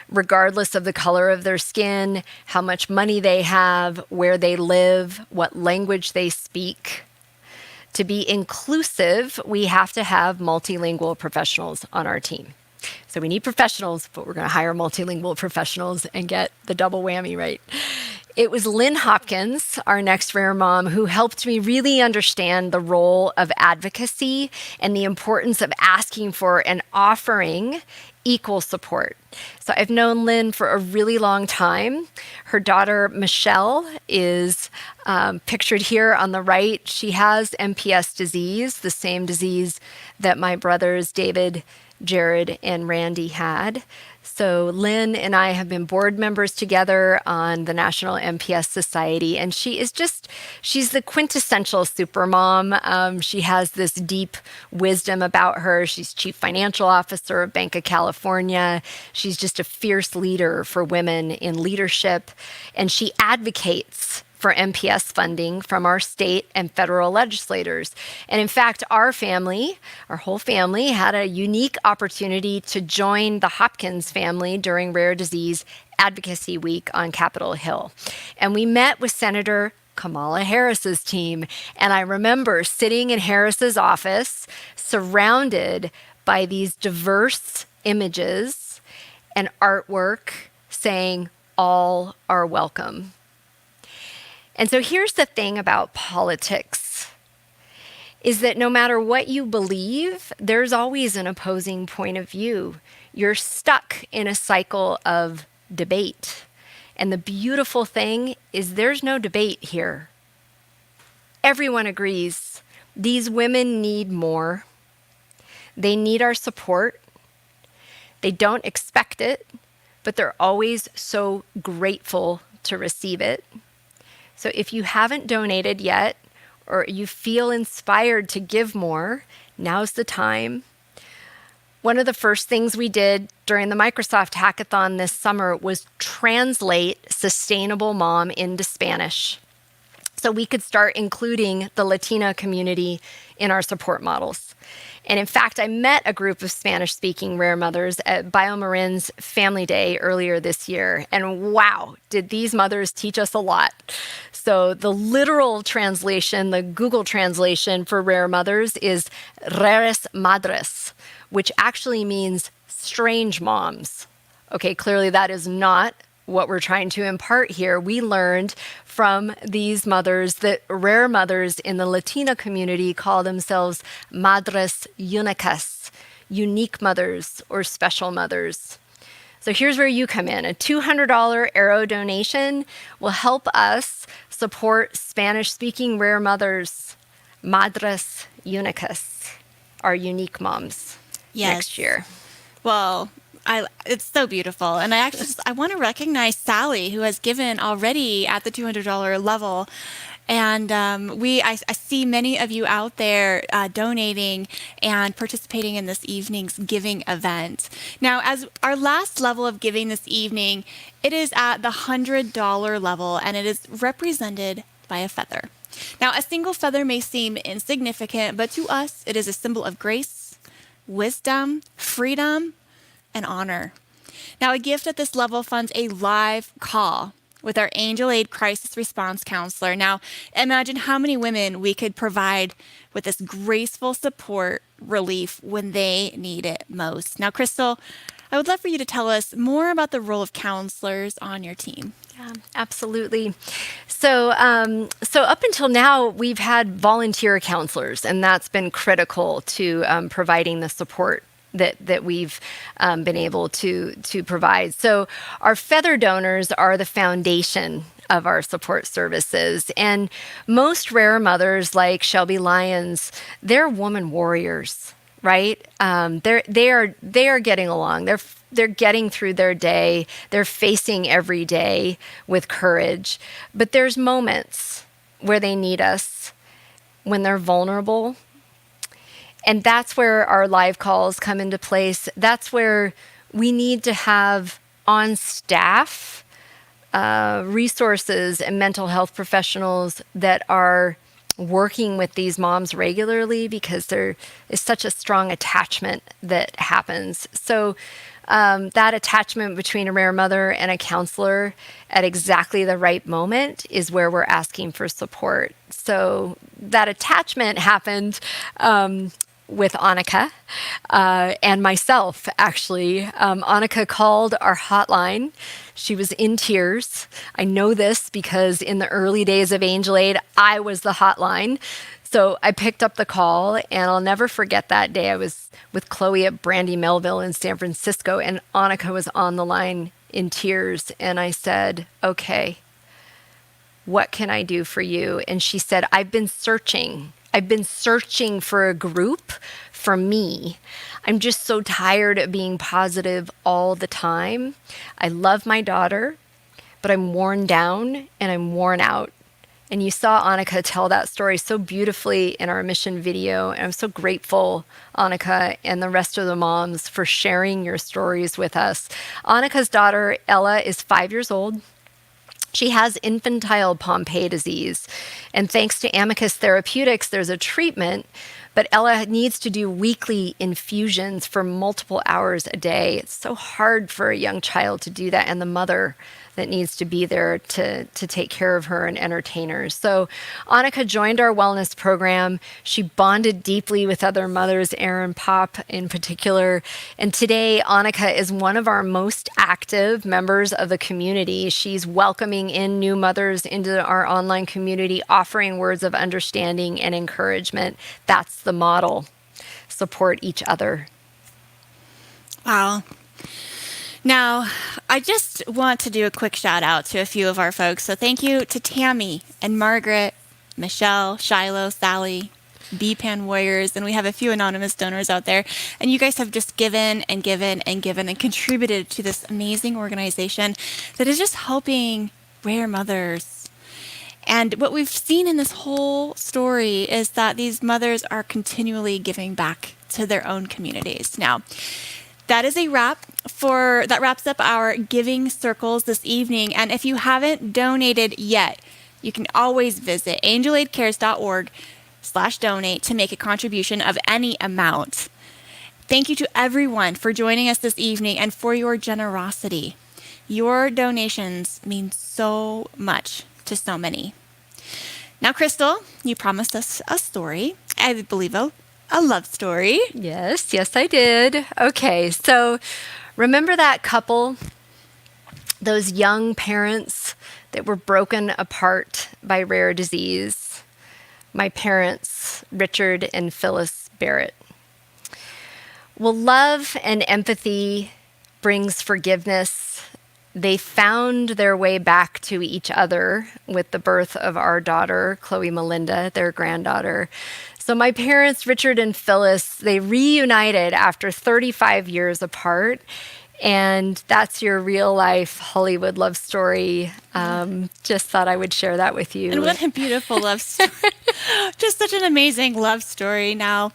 regardless of the color of their skin, how much money they have, where they live, what language they speak. To be inclusive, we have to have multilingual professionals on our team. So we need professionals, but we're going to hire multilingual professionals and get the double whammy right. It was Lynn Hopkins, our next rare mom, who helped me really understand the role of advocacy and the importance of asking for and offering equal support. So I've known Lynn for a really long time. Her daughter, Michelle, is pictured here on the right. She has MPS disease, the same disease that my brothers, David, Jared and Randy had. So Lynn and I have been board members together on the National MPS Society, and she's the quintessential supermom. She has this deep wisdom about her. She's chief financial officer of Bank of California. She's just a fierce leader for women in leadership, and she advocates for MPS funding from our state and federal legislators. And in fact, our whole family, had a unique opportunity to join the Hopkins family during Rare Disease Advocacy Week on Capitol Hill. And we met with Senator Kamala Harris's team. And I remember sitting in Harris's office, surrounded by these diverse images and artwork saying, "All are welcome." And so here's the thing about politics, is that no matter what you believe, there's always an opposing point of view. You're stuck in a cycle of debate. And the beautiful thing is there's no debate here. Everyone agrees these women need more. They need our support. They don't expect it, but they're always so grateful to receive it. So if you haven't donated yet, or you feel inspired to give more, now's the time. One of the first things we did during the Microsoft Hackathon this summer was translate Sustainable Mom into Spanish, so we could start including the Latina community in our support models. And in fact, I met a group of Spanish-speaking rare mothers at BioMarin's Family Day earlier this year. And wow, did these mothers teach us a lot. So the literal translation, the Google translation for rare mothers is raras madres, which actually means strange moms. Okay, clearly that is not what we're trying to impart here. We learned from these mothers that rare mothers in the Latina community call themselves madres únicas, unique mothers or special mothers. So here's where you come in. A $200 Arrow donation will help us support Spanish-speaking rare mothers, madres únicas, our unique moms, next year. Well, it's so beautiful. And I want to recognize Sally, who has given already at the $200 level. And I see many of you out there donating and participating in this evening's giving event. Now, as our last level of giving this evening, it is at the $100 level, and it is represented by a feather. Now, a single feather may seem insignificant, but to us, it is a symbol of grace, wisdom, freedom, and honor. Now, a gift at this level funds a live call with our Angel Aid Crisis Response Counselor. Now, imagine how many women we could provide with this graceful support relief when they need it most. Now, Crystal, I would love for you to tell us more about the role of counselors on your team. Yeah, absolutely. So up until now, we've had volunteer counselors, and that's been critical to providing the support that we've been able to provide. So our feather donors are the foundation of our support services. And most rare mothers like Shelby Lyons, they're woman warriors, right? They are getting along. They're getting through their day. They're facing every day with courage. But there's moments where they need us, when they're vulnerable. And that's where our live calls come into place. That's where we need to have on staff resources and mental health professionals that are working with these moms regularly, because there is such a strong attachment that happens. So that attachment between a rare mother and a counselor at exactly the right moment is where we're asking for support. So that attachment happened with Annika and myself, actually. Annika called our hotline. She was in tears. I know this because in the early days of Angel Aid, I was the hotline. So I picked up the call, and I'll never forget that day. I was with Chloe at Brandy Melville in San Francisco, and Annika was on the line in tears. And I said, "Okay, what can I do for you?" And she said, I've been searching for a group for me. I'm just so tired of being positive all the time. I love my daughter, but I'm worn down and I'm worn out. And you saw Annika tell that story so beautifully in our mission video. And I'm so grateful, Annika, and the rest of the moms for sharing your stories with us. Annika's daughter, Ella, is 5 years old. She has infantile Pompe disease. And thanks to Amicus Therapeutics, there's a treatment, but Ella needs to do weekly infusions for multiple hours a day. It's so hard for a young child to do that, and the mother that needs to be there to take care of her and entertain her. So Annika joined our wellness program. She bonded deeply with other mothers, Erin Pop in particular. And today, Annika is one of our most active members of the community. She's welcoming in new mothers into our online community, offering words of understanding and encouragement. That's the model. Support each other. Wow. Now, I just want to do a quick shout out to a few of our folks. So thank you to Tammy and Margaret, Michelle, Shiloh, Sally, BPAN Warriors, and we have a few anonymous donors out there. And you guys have just given and given and given and contributed to this amazing organization that is just helping rare mothers. And what we've seen in this whole story is that these mothers are continually giving back to their own communities. Now, that is a wrap that wraps up our giving circles this evening. And if you haven't donated yet, you can always visit angelaidcares.org/donate to make a contribution of any amount. Thank you to everyone for joining us this evening and for your generosity. Your donations mean so much to so many. Now, Crystal, you promised us a story. I believe a love story. Yes, I did. Okay, so remember that couple, those young parents that were broken apart by rare disease? My parents, Richard and Phyllis Barrett. Well, love and empathy brings forgiveness. They found their way back to each other with the birth of our daughter, Chloe Melinda, their granddaughter. So my parents, Richard and Phyllis, they reunited after 35 years apart. And that's your real life Hollywood love story. Just thought I would share that with you. And what a beautiful love story. Just such an amazing love story. Now,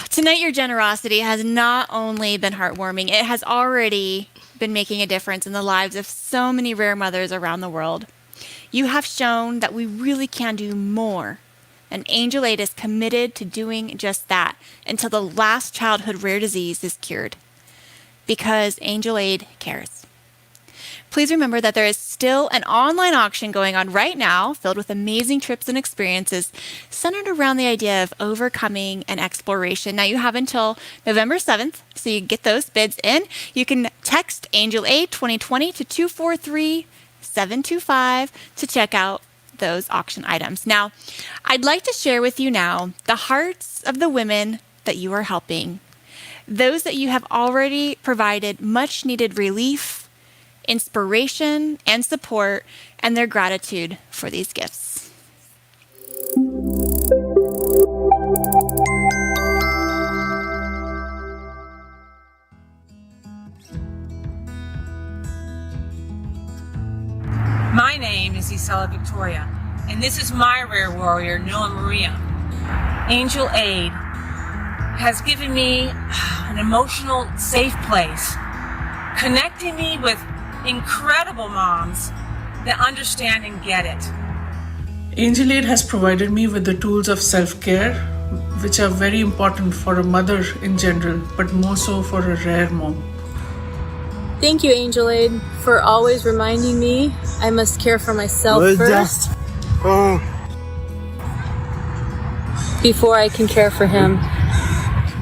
tonight your generosity has not only been heartwarming, it has already been making a difference in the lives of so many rare mothers around the world. You have shown that we really can do more. And Angel Aid is committed to doing just that until the last childhood rare disease is cured. Because Angel Aid cares. Please remember that there is still an online auction going on right now filled with amazing trips and experiences centered around the idea of overcoming and exploration. Now you have until November 7th, so you can get those bids in. You can text Angel Aid 2020 to 243-725 to check out those auction items. Now, I'd like to share with you now the hearts of the women that you are helping. Those that you have already provided much needed relief, inspiration, and support, and their gratitude for these gifts. My name is Isela Victoria, and this is my rare warrior, Noah Maria. Angel Aid has given me an emotional, safe place, connecting me with incredible moms that understand and get it. Angel Aid has provided me with the tools of self-care, which are very important for a mother in general, but more so for a rare mom. Thank you, Angel Aid, for always reminding me I must care for myself first before I can care for him.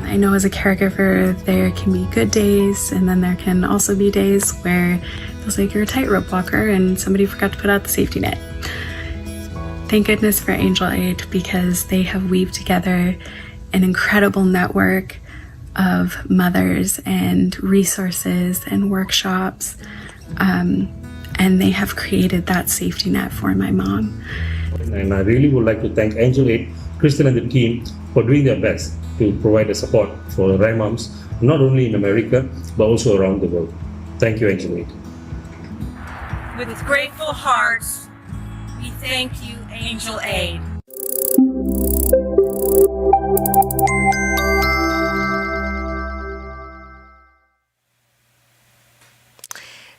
I know as a caregiver, there can be good days, and then there can also be days where it feels like you're a tightrope walker and somebody forgot to put out the safety net. Thank goodness for Angel Aid, because they have weaved together an incredible network of mothers and resources and workshops, and they have created that safety net for my mom. And I really would like to thank Angel Aid, Crystal and the team for doing their best to provide the support for rare moms, not only in America, but also around the world. Thank you, Angel Aid. With grateful hearts, we thank you, Angel Aid.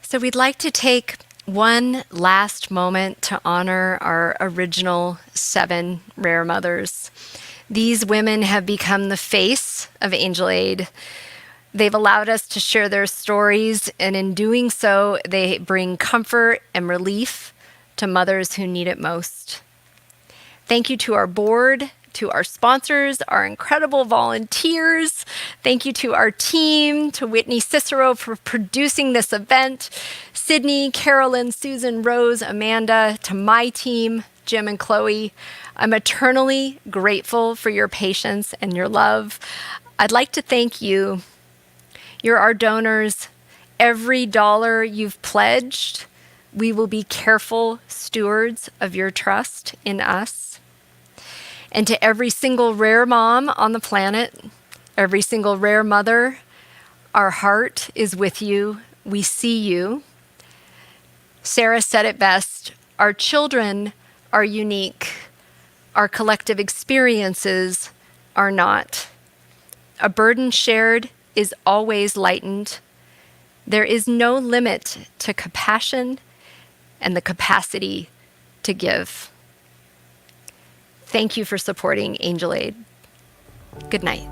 So we'd like to take one last moment to honor our original 7 rare mothers. These women have become the face of Angel Aid. They've allowed us to share their stories, and in doing so, they bring comfort and relief to mothers who need it most. Thank you to our board, to our sponsors, our incredible volunteers. Thank you to our team, to Whitney Cicero for producing this event, Sydney, Carolyn, Susan, Rose, Amanda, to my team, Jim and Chloe. I'm eternally grateful for your patience and your love. I'd like to thank you. You're our donors. Every dollar you've pledged, we will be careful stewards of your trust in us. And to every single rare mom on the planet, every single rare mother, our heart is with you. We see you. Sarah said it best. Our children are unique. Our collective experiences are not. A burden shared is always lightened. There is no limit to compassion and the capacity to give. Thank you for supporting Angel Aid. Good night.